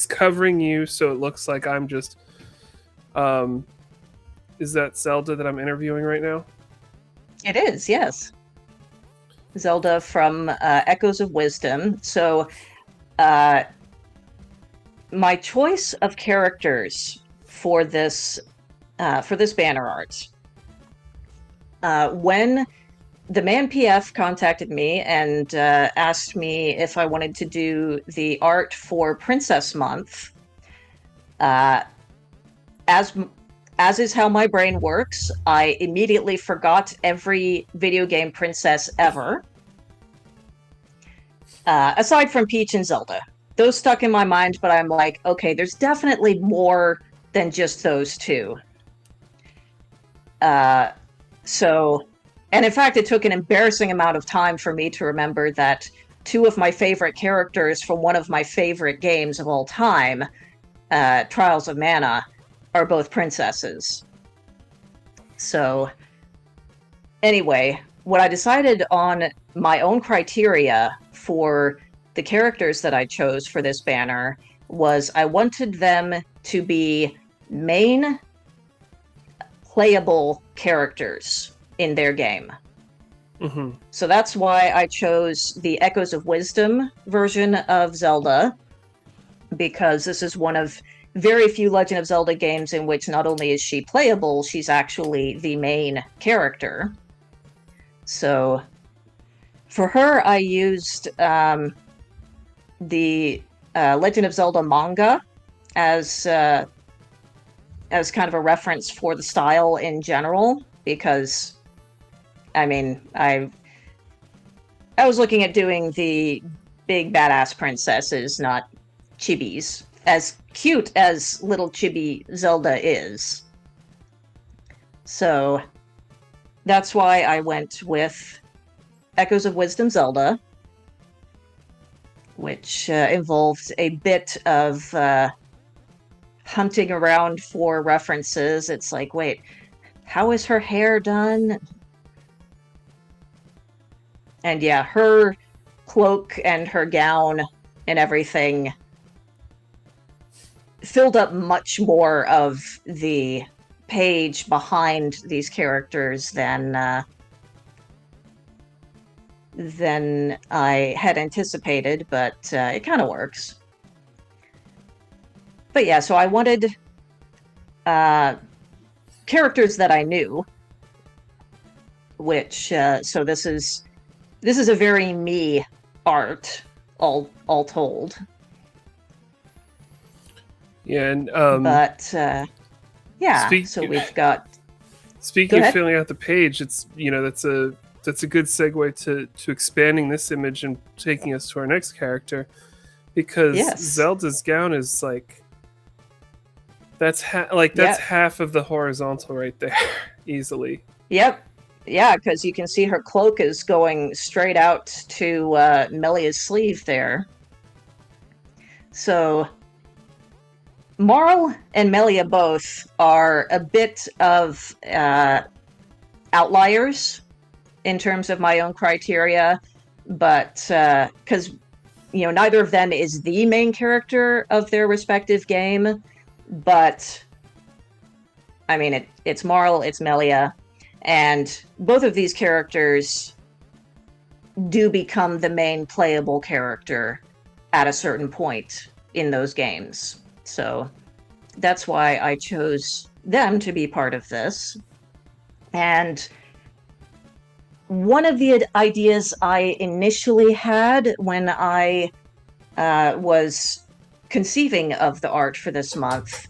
covering you, so it looks like I'm just. Is that Zelda that I'm interviewing right now? It is, yes. Zelda from Echoes of Wisdom. So, my choice of characters for this banner art. When the Man PF contacted me and asked me if I wanted to do the art for Princess Month, as is how my brain works, I immediately forgot every video game princess ever, aside from Peach and Zelda. Those stuck in my mind, but I'm like, okay, there's definitely more than just those two. And in fact, it took an embarrassing amount of time for me to remember that two of my favorite characters from one of my favorite games of all time, Trials of Mana, are both princesses. So, anyway, what I decided on my own criteria for the characters that I chose for this banner was I wanted them to be main playable characters in their game. Mm-hmm. So that's why I chose the Echoes of Wisdom version of Zelda, because this is one of very few Legend of Zelda games in which not only is she playable, she's actually the main character. So for her, I used the Legend of Zelda manga as kind of a reference for the style in general, because I mean, I was looking at doing the big badass princesses, not chibis. As cute as little chibi Zelda is. So that's why I went with Echoes of Wisdom Zelda, which involved a bit of hunting around for references. It's like, wait, how is her hair done? And yeah, her cloak and her gown and everything filled up much more of the page behind these characters than I had anticipated, but it kind of works. But yeah, so I wanted characters that I knew, which so this is a very me art, all told. Yeah, and but yeah, so we've got. Speaking of filling out the page, it's that's a good segue to expanding this image and taking us to our next character, because Zelda's gown is like that's half of the horizontal right there, easily. Yep. Yeah, because you can see her cloak is going straight out to Melia's sleeve there. So Marl and Melia both are a bit of outliers in terms of my own criteria, but because neither of them is the main character of their respective game, but I mean it's Marl, it's Melia, and both of these characters do become the main playable character at a certain point in those games. So that's why I chose them to be part of this. And one of the ideas I initially had when I was conceiving of the art for this month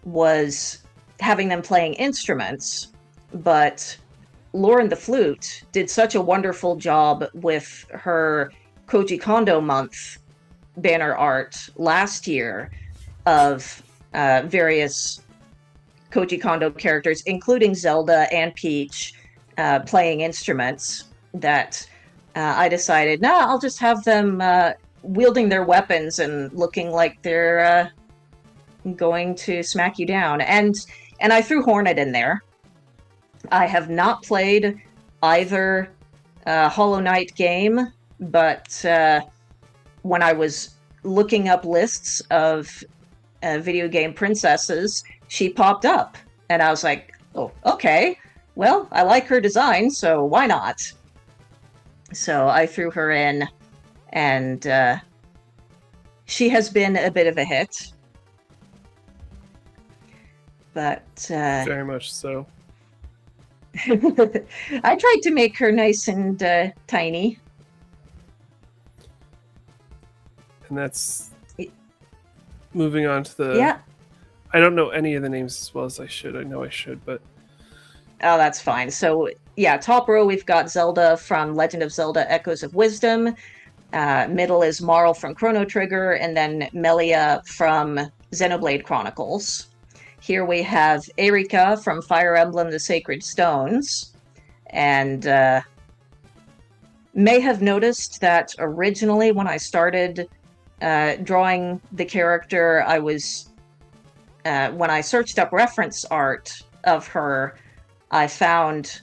was having them playing instruments, but Lauren the Flute did such a wonderful job with her Koji Kondo month banner art last year of various Koji Kondo characters, including Zelda and Peach, playing instruments, that I decided, nah, I'll just have them wielding their weapons and looking like they're going to smack you down. And I threw Hornet in there. I have not played either Hollow Knight game, but when I was looking up lists of video game princesses, she popped up. And I was like, oh, okay. Well, I like her design, so why not? So I threw her in, and she has been a bit of a hit. But Very much so. I tried to make her nice and tiny. And that's moving on to the... Yeah. I don't know any of the names as well as I should. I know I should, but... Oh, that's fine. So, yeah, top row, we've got Zelda from Legend of Zelda Echoes of Wisdom. Middle is Marl from Chrono Trigger, and then Melia from Xenoblade Chronicles. Here we have Erika from Fire Emblem The Sacred Stones. And may have noticed that originally when I started drawing the character, I was... when I searched up reference art of her, I found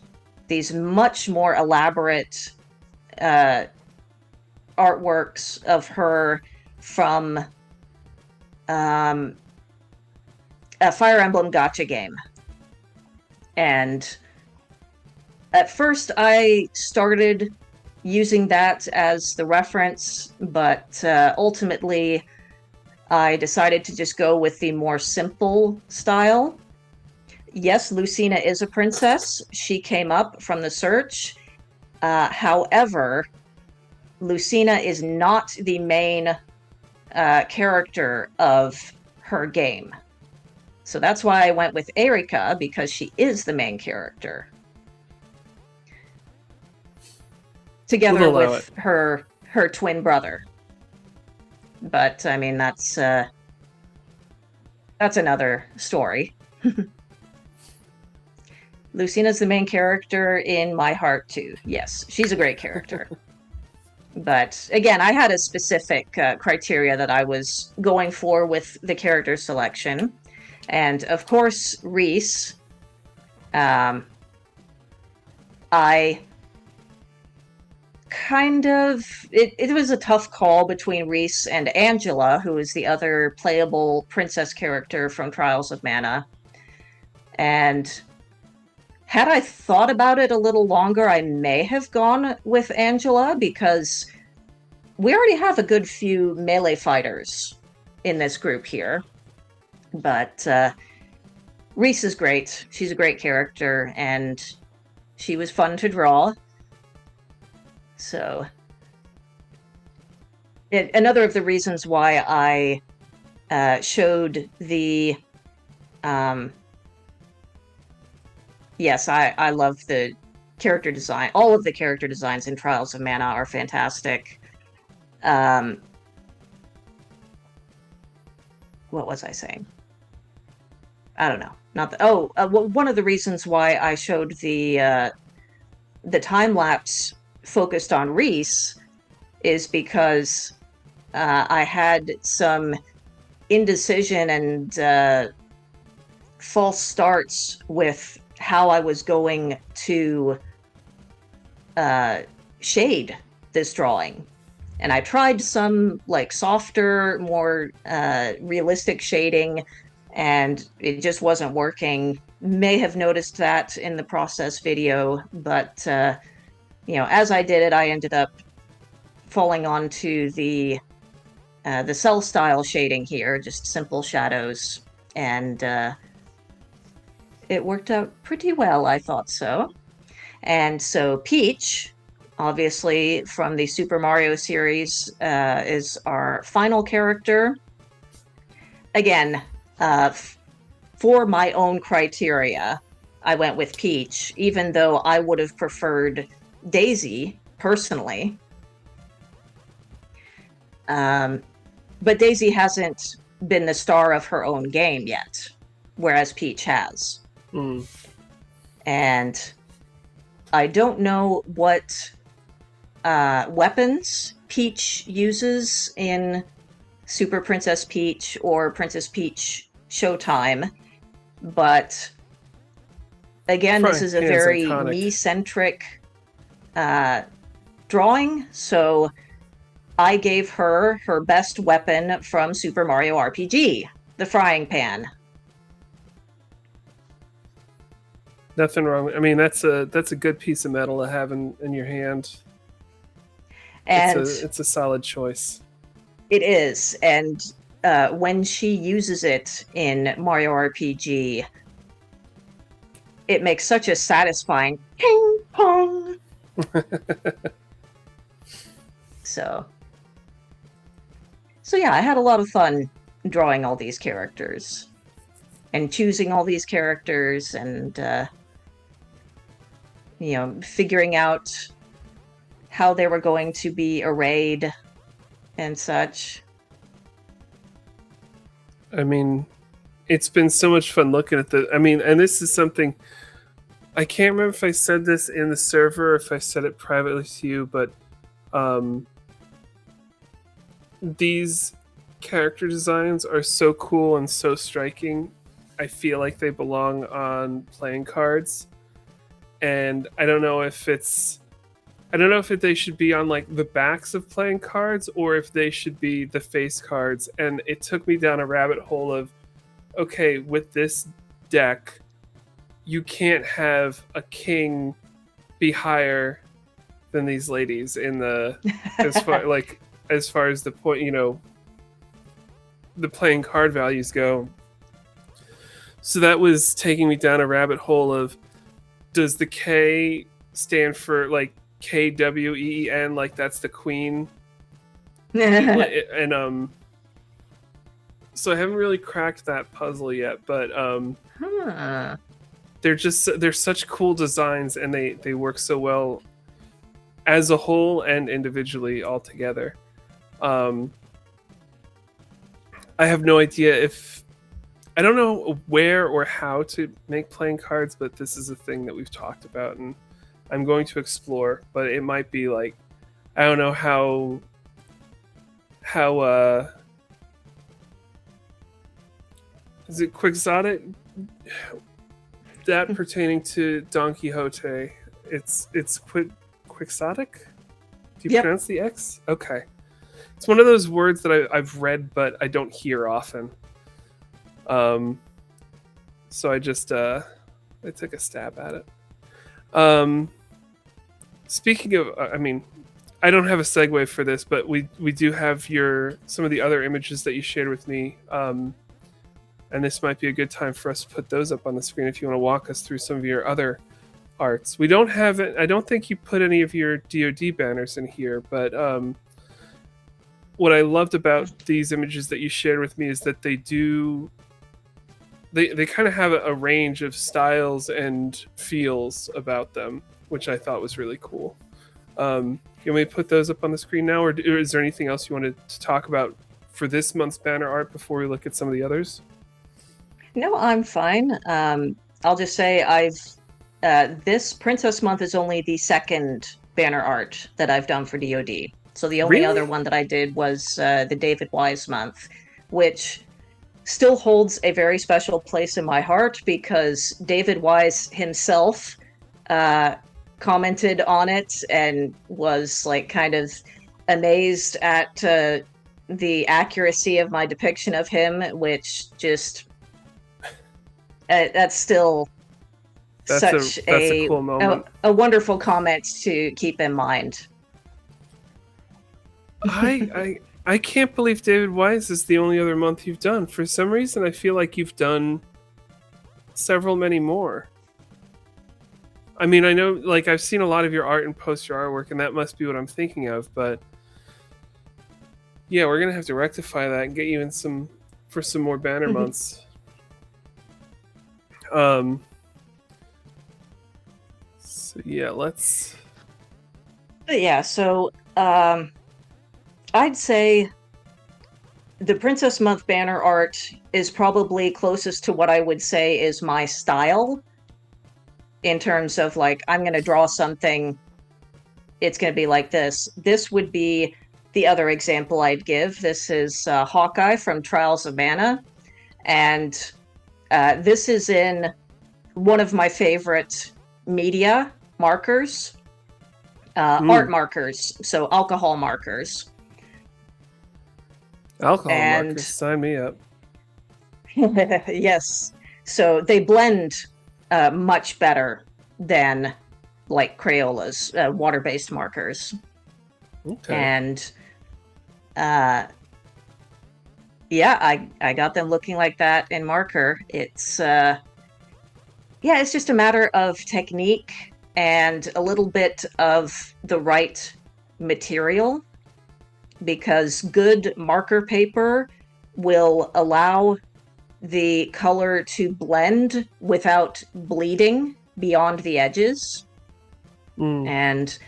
these much more elaborate artworks of her from a Fire Emblem gacha game. And at first I started using that as the reference, but ultimately I decided to just go with the more simple style. Yes, Lucina is a princess. She came up from the search. However, Lucina is not the main character of her game. So that's why I went with Erika, because she is the main character. Together with her twin brother. But, I mean, that's another story. Lucina's the main character in my heart, too. Yes, she's a great character. But, again, I had a specific criteria that I was going for with the character selection. And, of course, Reese. I kind of... It was a tough call between Reese and Angela, who is the other playable princess character from Trials of Mana. And had I thought about it a little longer, I may have gone with Angela, because we already have a good few melee fighters in this group here. But Reese is great. She's a great character, and she was fun to draw. So, another of the reasons why I showed the... yes, I love the character design. All of the character designs in Trials of Mana are fantastic. What was I saying? I don't know. Not the... Oh, one of the reasons why I showed the time-lapse focused on Reese is because I had some indecision and false starts with how I was going to shade this drawing. And I tried some like softer, more realistic shading, and it just wasn't working. May have noticed that in the process video, but you know, as I did it, I ended up falling onto the cell style shading here, just simple shadows, and it worked out pretty well, I thought so. And so Peach, obviously from the Super Mario series, is our final character. Again, for my own criteria, I went with Peach, even though I would have preferred Daisy, personally. But Daisy hasn't been the star of her own game yet, whereas Peach has. Mm. And I don't know what weapons Peach uses in Super Princess Peach or Princess Peach Showtime, but again, this Frying is a pan's very iconic. me-centric drawing, so I gave her her best weapon from Super Mario RPG, the frying pan. Nothing wrong. I mean, that's a good piece of metal to have in your hand. And It's a solid choice. it is, and when she uses it in Mario RPG, it makes such a satisfying ping pong. So yeah, I had a lot of fun drawing all these characters and choosing all these characters and figuring out how they were going to be arrayed and such. I mean, it's been so much fun looking at the. I mean, and this is something I can't remember if I said this in the server or if I said it privately to you, but these character designs are so cool and so striking. I feel like they belong on playing cards, and I don't know if they should be on like the backs of playing cards or if they should be the face cards. And it took me down a rabbit hole of, okay, with this deck, you can't have a king be higher than these ladies in the as far as the point, the playing card values go. So that was taking me down a rabbit hole of, does the K stand for like KWEEN, like that's the queen? And so I haven't really cracked that puzzle yet, but Huh. they're such cool designs, and they work so well as a whole and individually all together. I have no idea if I don't know where or how to make playing cards, but this is a thing that we've talked about, and I'm going to explore. But it might be like, I don't know how is it quixotic, that pertaining to Don Quixote. It's quixotic. Do you Yep. pronounce the X? Okay. It's one of those words that I've read, but I don't hear often. So I just I took a stab at it. Speaking of, I mean, I don't have a segue for this, but we do have some of the other images that you shared with me, and this might be a good time for us to put those up on the screen if you want to walk us through some of your other arts. We don't have it. I don't think you put any of your DoD banners in here, but what I loved about these images that you shared with me is that they kind of have a range of styles and feels about them, which I thought was really cool. You want me to put those up on the screen now, or is there anything else you wanted to talk about for this month's banner art before we look at some of the others? No, I'm fine. I'll just say this Princess Month is only the second banner art that I've done for DoD. So the only other one that I did was the David Wise month, which still holds a very special place in my heart because David Wise himself commented on it and was like kind of amazed at the accuracy of my depiction of him, which just that's still such a cool moment. A wonderful comment to keep in mind. I can't believe David Wise is the only other month you've done. For some reason, I feel like you've done many more. I mean, I know, like, I've seen a lot of your art and poster artwork, and that must be what I'm thinking of. But yeah, we're gonna have to rectify that and get you in some more banner months. So yeah, let's. Yeah, so I'd say the Princess Month banner art is probably closest to what I would say is my style, in terms of like, I'm going to draw something, it's going to be like this. This would be the other example I'd give. This is Hawkeye from Trials of Mana, and this is in one of my favorite media markers, art markers, so alcohol markers. Alcohol And markers, sign me up. yes, so they blend much better than like Crayola's water-based markers. Okay. And yeah, I got them looking like that in marker. It's yeah, it's just a matter of technique and a little bit of the right material, because good marker paper will allow the color to blend without bleeding beyond the edges. And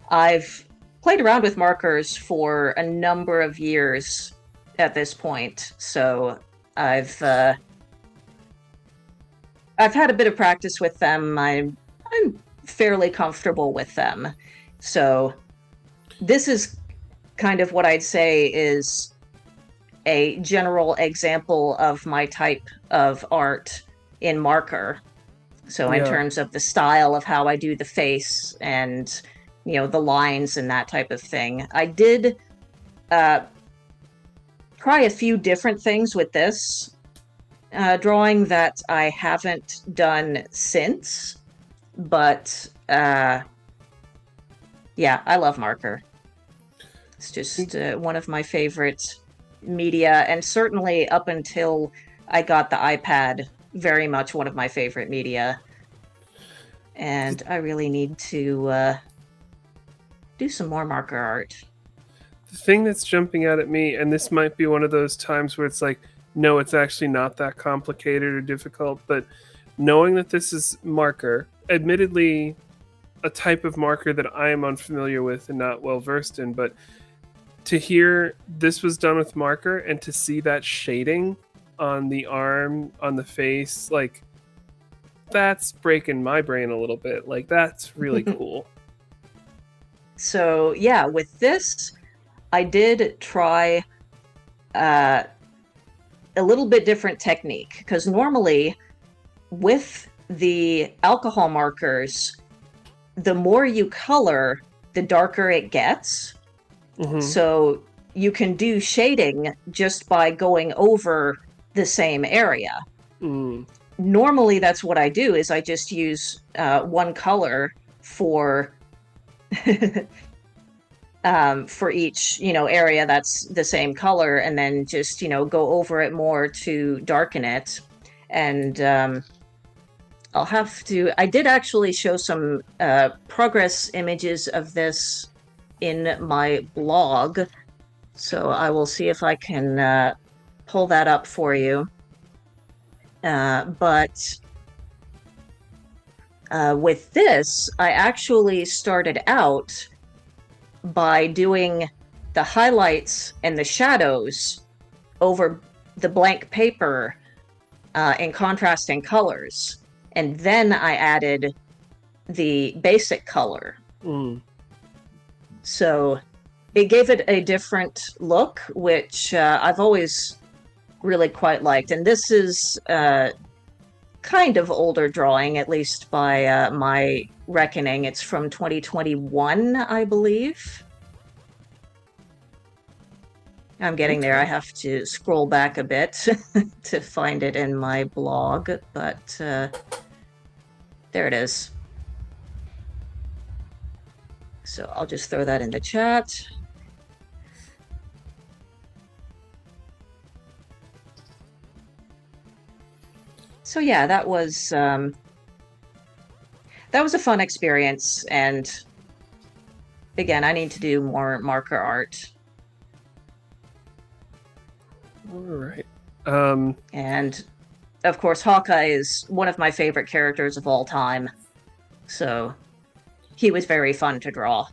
I've played around with markers for a number of years at this point, so I've had a bit of practice with them. I'm fairly comfortable with them. So this is kind of what I'd say is a general example of my type of art in marker. So in terms of the style of how I do the face and, you know, the lines and that type of thing. I did try a few different things with this drawing that I haven't done since, but yeah, I love marker. It's just one of my favorite media, and certainly up until I got the iPad, very much one of my favorite media. And I really need to do some more marker art. The thing that's jumping out at me, and this might be one of those times where it's like, no, it's actually not that complicated or difficult, but knowing that this is marker, admittedly a type of marker that I am unfamiliar with and not well versed in, but to hear this was done with marker and to see that shading on the arm, on the face, like, that's breaking my brain a little bit. Like, that's really cool. So yeah, with this, I did try a little bit different technique, because normally with the alcohol markers, the more you color, the darker it gets. So you can do shading just by going over the same area. Normally that's what I do, is I just use one color for for each, you know, area that's the same color, and then just, you know, go over it more to darken it. And I'll have to, I did actually show some progress images of this in my blog, so I will see if I can pull that up for you. But with this, I actually started out by doing the highlights and the shadows over the blank paper in contrasting colors, and then I added the basic color. So it gave it a different look, which I've always really quite liked. And this is kind of older drawing, at least by my reckoning. It's from 2021, I believe. I'm getting there. I have to scroll back a bit to find it in my blog, but there it is. So I'll just throw that in the chat. So yeah, that was a fun experience, and again, I need to do more marker art. All right. And of course, Hawkeye is one of my favorite characters of all time, so he was very fun to draw.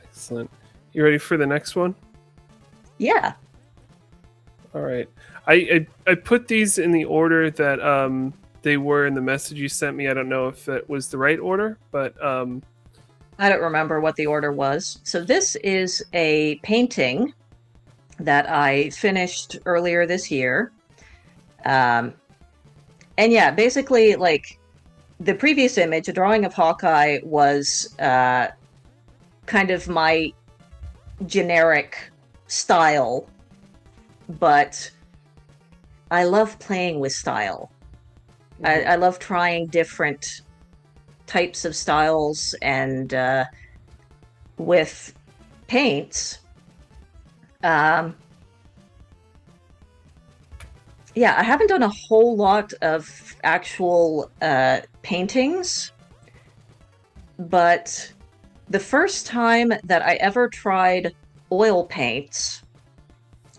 Excellent. You ready for the next one? Yeah. All right. I put these in the order that they were in the message you sent me. I don't know if that was the right order, but I don't remember what the order was. So this is a painting that I finished earlier this year. And yeah, basically, like the previous image, a drawing of Hawkeye, was kind of my generic style, but I love playing with style. I love trying different types of styles, and with paints, um, yeah, I haven't done a whole lot of actual paintings, but the first time that I ever tried oil paints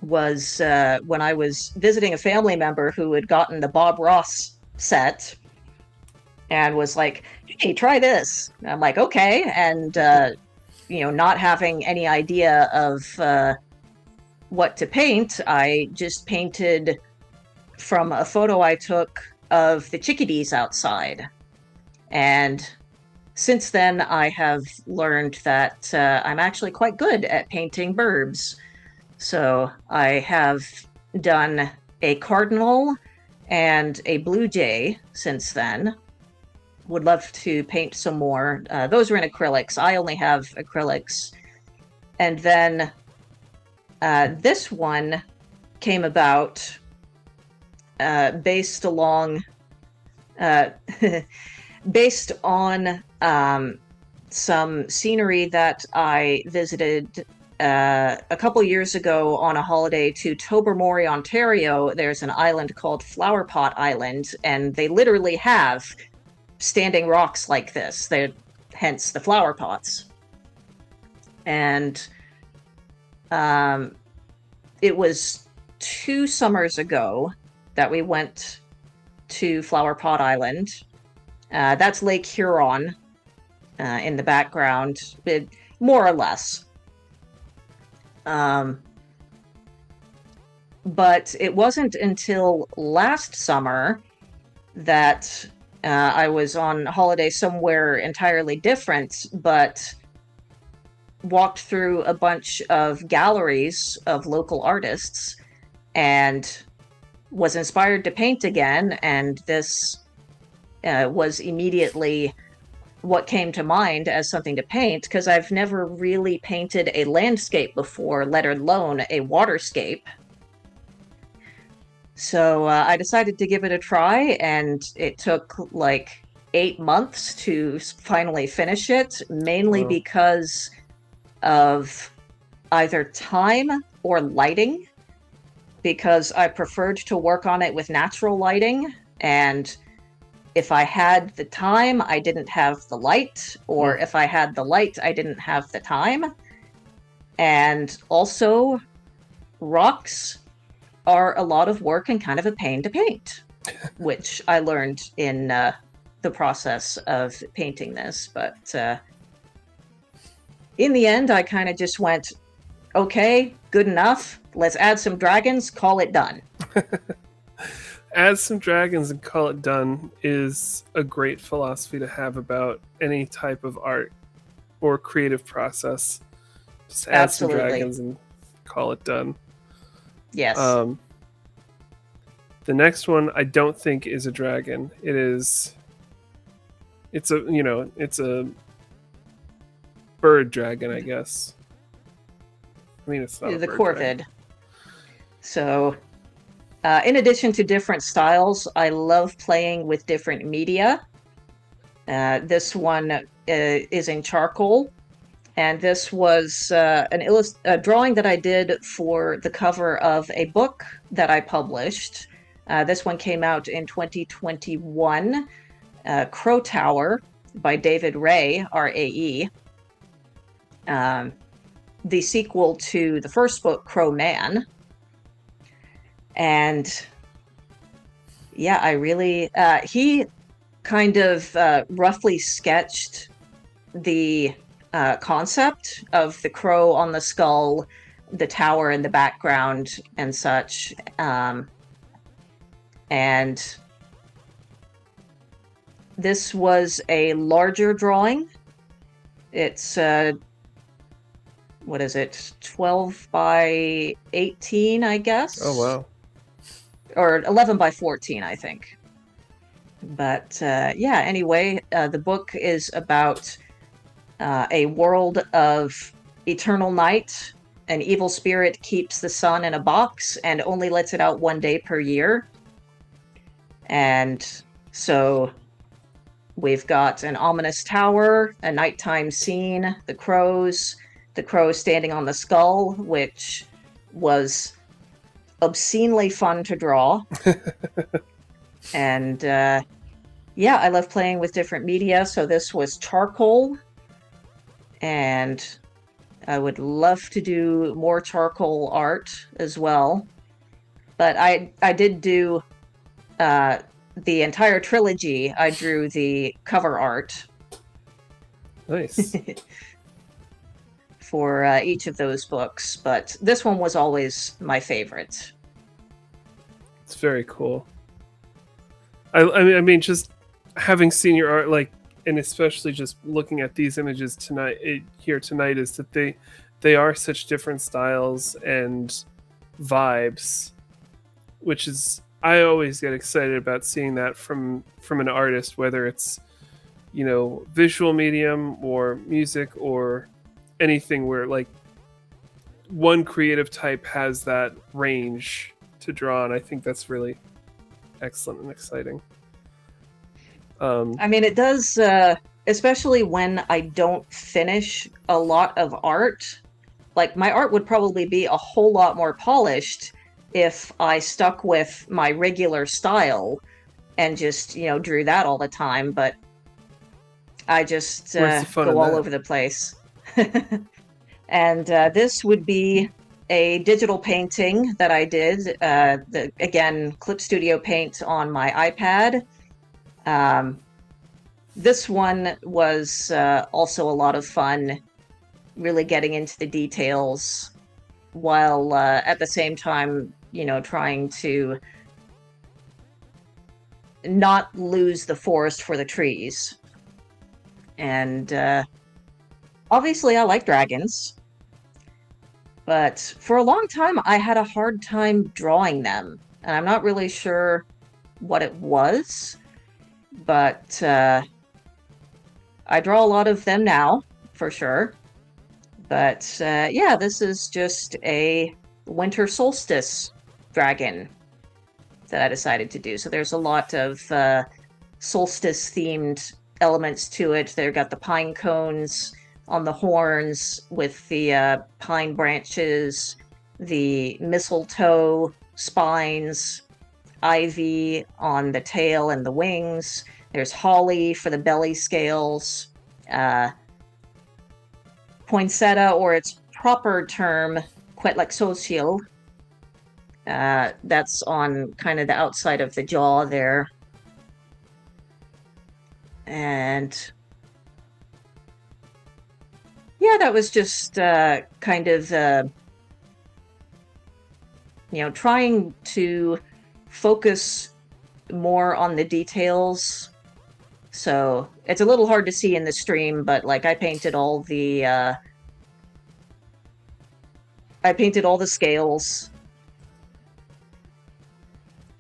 was when I was visiting a family member who had gotten the Bob Ross set and was like, "Hey, try this." And I'm like, "Okay," and not having any idea of what to paint, I just painted from a photo I took of the chickadees outside. And since then, I have learned that I'm actually quite good at painting birds. So I have done a cardinal and a blue jay since then. Would love to paint some more. Those are in acrylics. I only have acrylics. And then this one came about based along based on some scenery that I visited a couple years ago on a holiday to Tobermory, Ontario. There's an island called Flowerpot Island, and they literally have standing rocks like this. They're hence the flower pots. And it was 2 summers ago that we went to Flowerpot Island. That's Lake Huron in the background, more or less. But it wasn't until last summer that I was on holiday somewhere entirely different, but walked through a bunch of galleries of local artists and was inspired to paint again, and this was immediately what came to mind as something to paint, because I've never really painted a landscape before, let alone a waterscape. So I decided to give it a try, and it took like 8 months to finally finish it, mainly Wow. because of either time or lighting, because I preferred to work on it with natural lighting, and if I had the time, I didn't have the light, or if I had the light, I didn't have the time. And also, rocks are a lot of work and kind of a pain to paint, which I learned in the process of painting this. But in the end, I kind of just went, okay, good enough. Let's add some dragons, call it done. Add some dragons and call it done is a great philosophy to have about any type of art or creative process. Just add Absolutely. some dragons and call it done. Yes. The next one I don't think is a dragon. It's a bird dragon, I guess. I mean, it's not the a bird corvid. dragon. So in addition to different styles, I love playing with different media. This one is in charcoal, and this was a drawing that I did for the cover of a book that I published. This one came out in 2021, Crow Tower by David Ray, R-A-E. The sequel to the first book, Crow Man. And yeah, I really, he kind of roughly sketched the concept of the crow on the skull the tower in the background and such. And this was a larger drawing. It's what is it, 12 by 18, I guess? Oh, wow. Or 11 by 14, I think. But yeah, anyway, the book is about a world of eternal night. An evil spirit keeps the sun in a box and only lets it out one day per year. And so we've got an ominous tower, a nighttime scene, the crow standing on the skull, which was obscenely fun to draw. And yeah, I love playing with different media. So this was charcoal, and I would love to do more charcoal art as well. But I did do the entire trilogy. I drew the cover art. Nice. For each of those books, but this one was always my favorite. It's very cool. I mean, just having seen your art, like, and especially just looking at these images tonight, is that they are such different styles and vibes, which is, I always get excited about seeing that from an artist, whether it's, you know, visual medium or music or anything, where like one creative type has that range to draw, and I think that's really excellent and exciting. I mean, it does, especially when I don't finish a lot of art. Like, my art would probably be a whole lot more polished if I stuck with my regular style and just, you know, drew that all the time, but I just go all over the place. And this would be a digital painting that I did, again, Clip Studio Paint on my iPad. This one was also a lot of fun, really getting into the details, while at the same time, you know, trying to not lose the forest for the trees. And obviously I like dragons, but for a long time I had a hard time drawing them, and I'm not really sure what it was, but I draw a lot of them now, for sure. But yeah, this is just a winter solstice dragon that I decided to do. So there's a lot of solstice-themed elements to it. They've got the pine cones on the horns with the pine branches, the mistletoe spines, ivy on the tail and the wings. There's holly for the belly scales. Poinsettia, or its proper term, Quetzalcoatl. That's on kind of the outside of the jaw there. And yeah, that was just kind of, you know, trying to focus more on the details. So it's a little hard to see in the stream, but like I painted all the scales,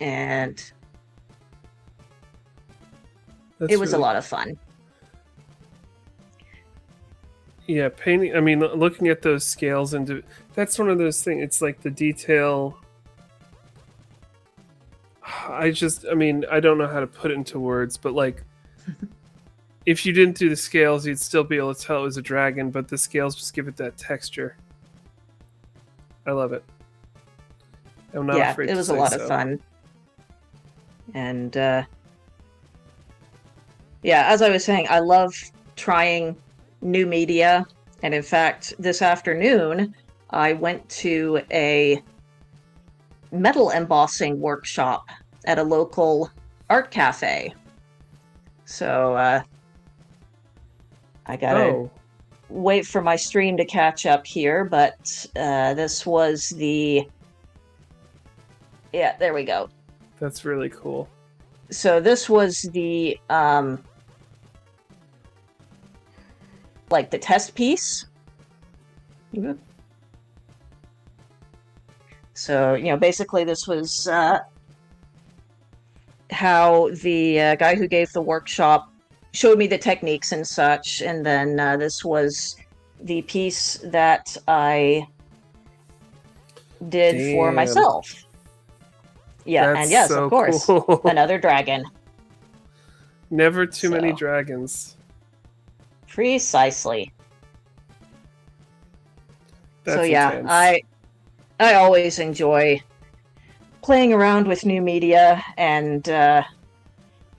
and it was a lot of fun. Yeah, painting. I mean, looking at those scales, and that's one of those things. It's like the detail. I mean, I don't know how to put it into words, but like, if you didn't do the scales, you'd still be able to tell it was a dragon, but the scales just give it that texture. I love it. I'm not afraid to say so. Yeah, it was a lot of fun. And yeah, as I was saying, I love trying new media. And in fact, this afternoon, I went to a metal embossing workshop at a local art cafe. So I got wait for my stream to catch up here, but this was the... Yeah, there we go. That's really cool. So this was the like the test piece. So, you know, basically this was how the guy who gave the workshop showed me the techniques and such, and then this was the piece that I did for Damn. myself. Yeah, That's and yes, so of course, cool. another dragon. Never too many So. dragons. Precisely. That's So yeah, intense. I always enjoy playing around with new media, and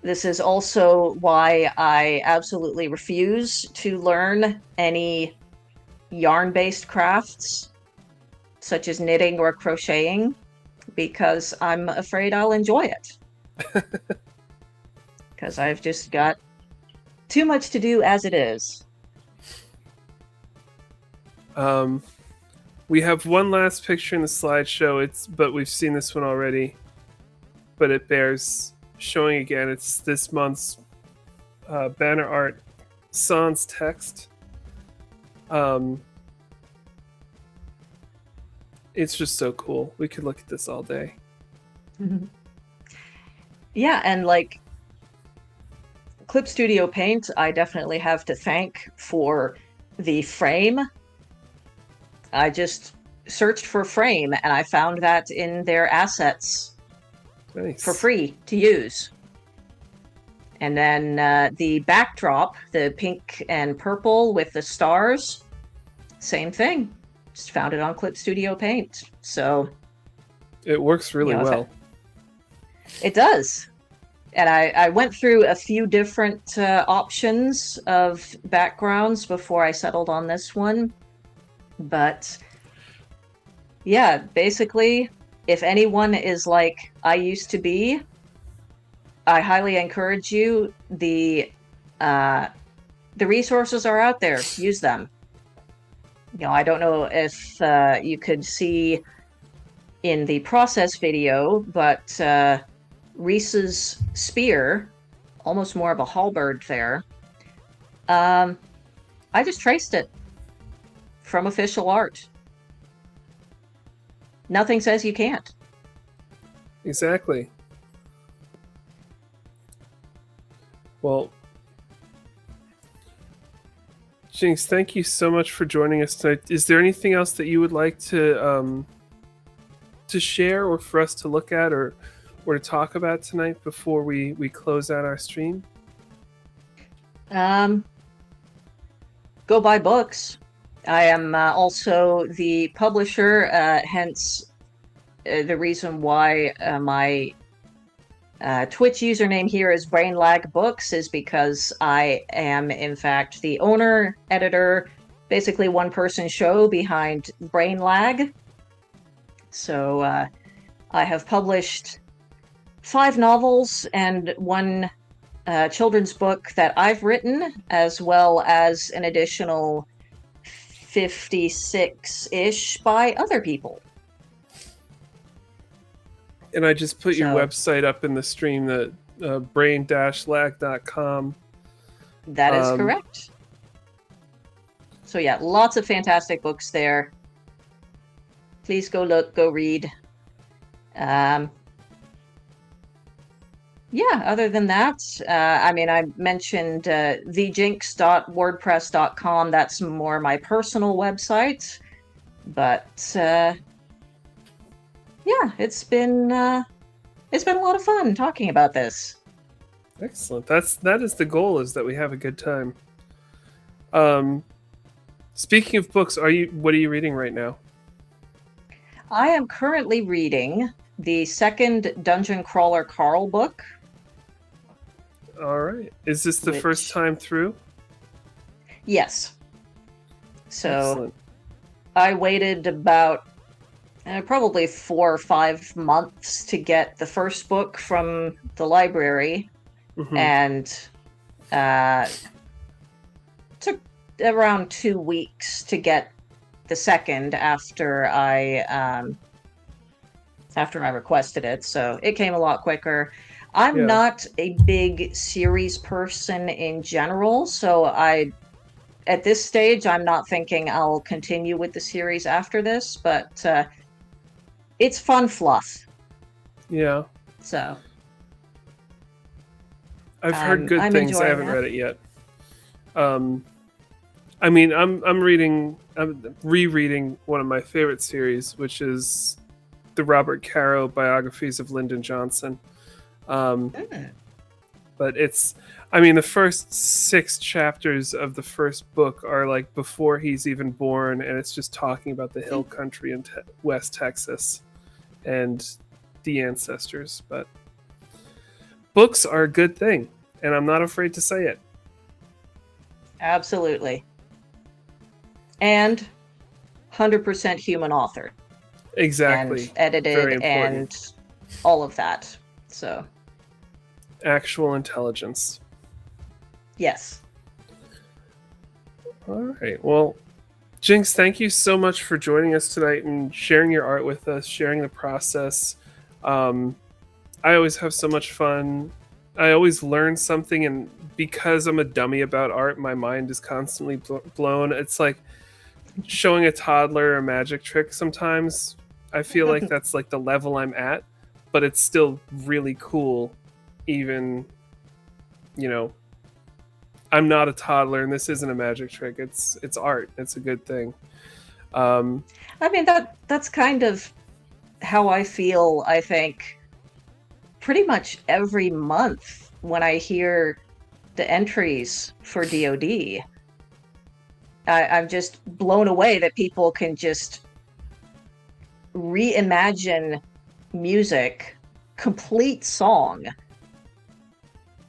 this is also why I absolutely refuse to learn any yarn-based crafts, such as knitting or crocheting, because I'm afraid I'll enjoy it. Because I've just got too much to do as it is. We have one last picture in the slideshow. But we've seen this one already. But it bears showing again. It's this month's banner art, sans text. It's just so cool. We could look at this all day. Yeah, and like Clip Studio Paint, I definitely have to thank for the frame. I just searched for frame and I found that in their assets. Nice. For free to use. And then the backdrop, the pink and purple with the stars, same thing. Just found it on Clip Studio Paint. So it works really well. It does. And I went through a few different options of backgrounds before I settled on this one. But yeah, basically, if anyone is like I used to be, I highly encourage you. The resources are out there. Use them. You know, I don't know if you could see in the process video, but Reese's spear, almost more of a halberd there. I just traced it from official art. Nothing says you can't. Exactly. Well, Jinx, thank you so much for joining us tonight. Is there anything else that you would like to share or for us to look at or to talk about tonight before we close out our stream? Go buy books. I am also the publisher, hence the reason why my Twitch username here is Brainlag Books is because I am, in fact, the owner, editor, basically one-person show behind Brainlag. So I have published 5 novels and 1 children's book that I've written, as well as an additional 56-ish by other people. And I just put your website up in the stream, the brain-lag.com. That is correct. So yeah, lots of fantastic books there. Please go look, go read. Yeah, other than that, I mean, I mentioned thejinx.wordpress.com. That's more my personal website. But yeah, it's been a lot of fun talking about this. Excellent. That is the goal, is that we have a good time. Speaking of books, what are you reading right now? I am currently reading the second Dungeon Crawler Carl book. All right. Is this the first time through? Yes. So excellent. I waited about probably 4 or 5 months to get the first book from the library, and took around 2 weeks to get the second after I requested it, so it came a lot quicker. I'm Yeah. not a big series person in general, so at this stage, I'm not thinking I'll continue with the series after this, but it's fun fluff. Yeah. So I've heard good I'm things. I enjoying haven't that. read it yet. I mean, I'm rereading one of my favorite series, which is the Robert Caro biographies of Lyndon Johnson. Um, Mm. but I mean, the first 6 chapters of the first book are like before he's even born, and it's just talking about the hill country in West Texas and the ancestors. But books are a good thing, and I'm not afraid to say it. Absolutely. And 100% human author and Exactly. Very edited and important. all of that. So, Actual intelligence. yes. All right. Well, Jinx, thank you so much for joining us tonight and sharing your art with us, sharing the process. Um, I always have so much fun. I always learn something, and because I'm a dummy about art, my mind is constantly blown. It's like showing a toddler a magic trick sometimes. I feel like that's like the level I'm at, but it's still really cool, even, you know, I'm not a toddler, and this isn't a magic trick. It's art. It's a good thing. Um, I mean that's kind of how I feel, I think, pretty much every month when I hear the entries for DoD. I'm just blown away that people can just reimagine music, complete song,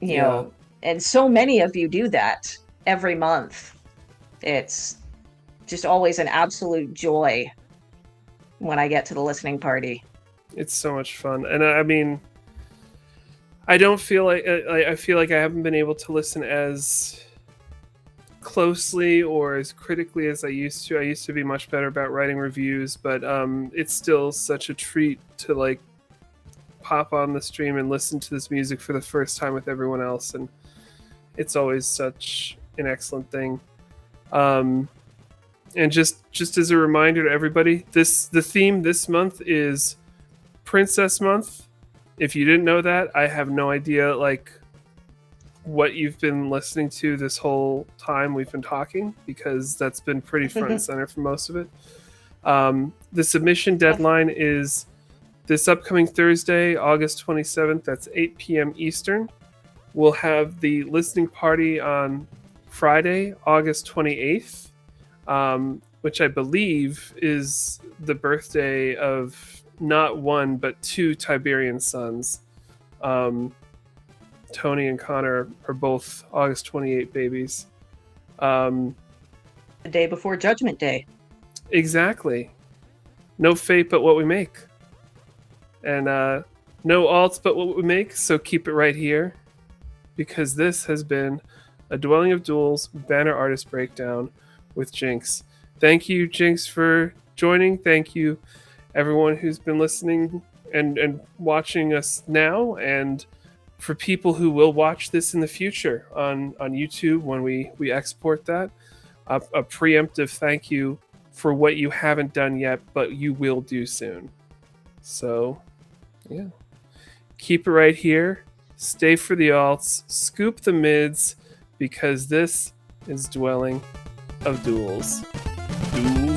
you yeah, know, and so many of you do that every month. It's just always an absolute joy when I get to the listening party. it's so much fun, and I mean, I don't feel like I feel like I haven't been able to listen as closely or as critically as I used to. I used to be much better about writing reviews, but it's still such a treat to like pop on the stream and listen to this music for the first time with everyone else, and it's always such an excellent thing. Um, and just as a reminder to everybody, the theme this month is Princess Month. If you didn't know that, I have no idea like what you've been listening to this whole time we've been talking, because that's been pretty front and center for most of it. The submission deadline is this upcoming Thursday, August 27th. That's 8 p.m. Eastern. We'll have the listening party on Friday, August 28th, which I believe is the birthday of not one, but 2 Tiberian sons. Tony and Connor are both August 28 babies. The day before Judgment Day. Exactly. No fate but what we make. And no alts but what we make, so keep it right here, because this has been a Dwelling of Duels banner artist breakdown with Jinx. Thank you, Jinx, for joining. Thank you, everyone who's been listening and watching us now, and for people who will watch this in the future on YouTube when we export that. A preemptive thank you for what you haven't done yet, but you will do soon. So, yeah. Keep it right here. Stay for the alts. Scoop the mids, because this is Dwelling of Duels. Duels.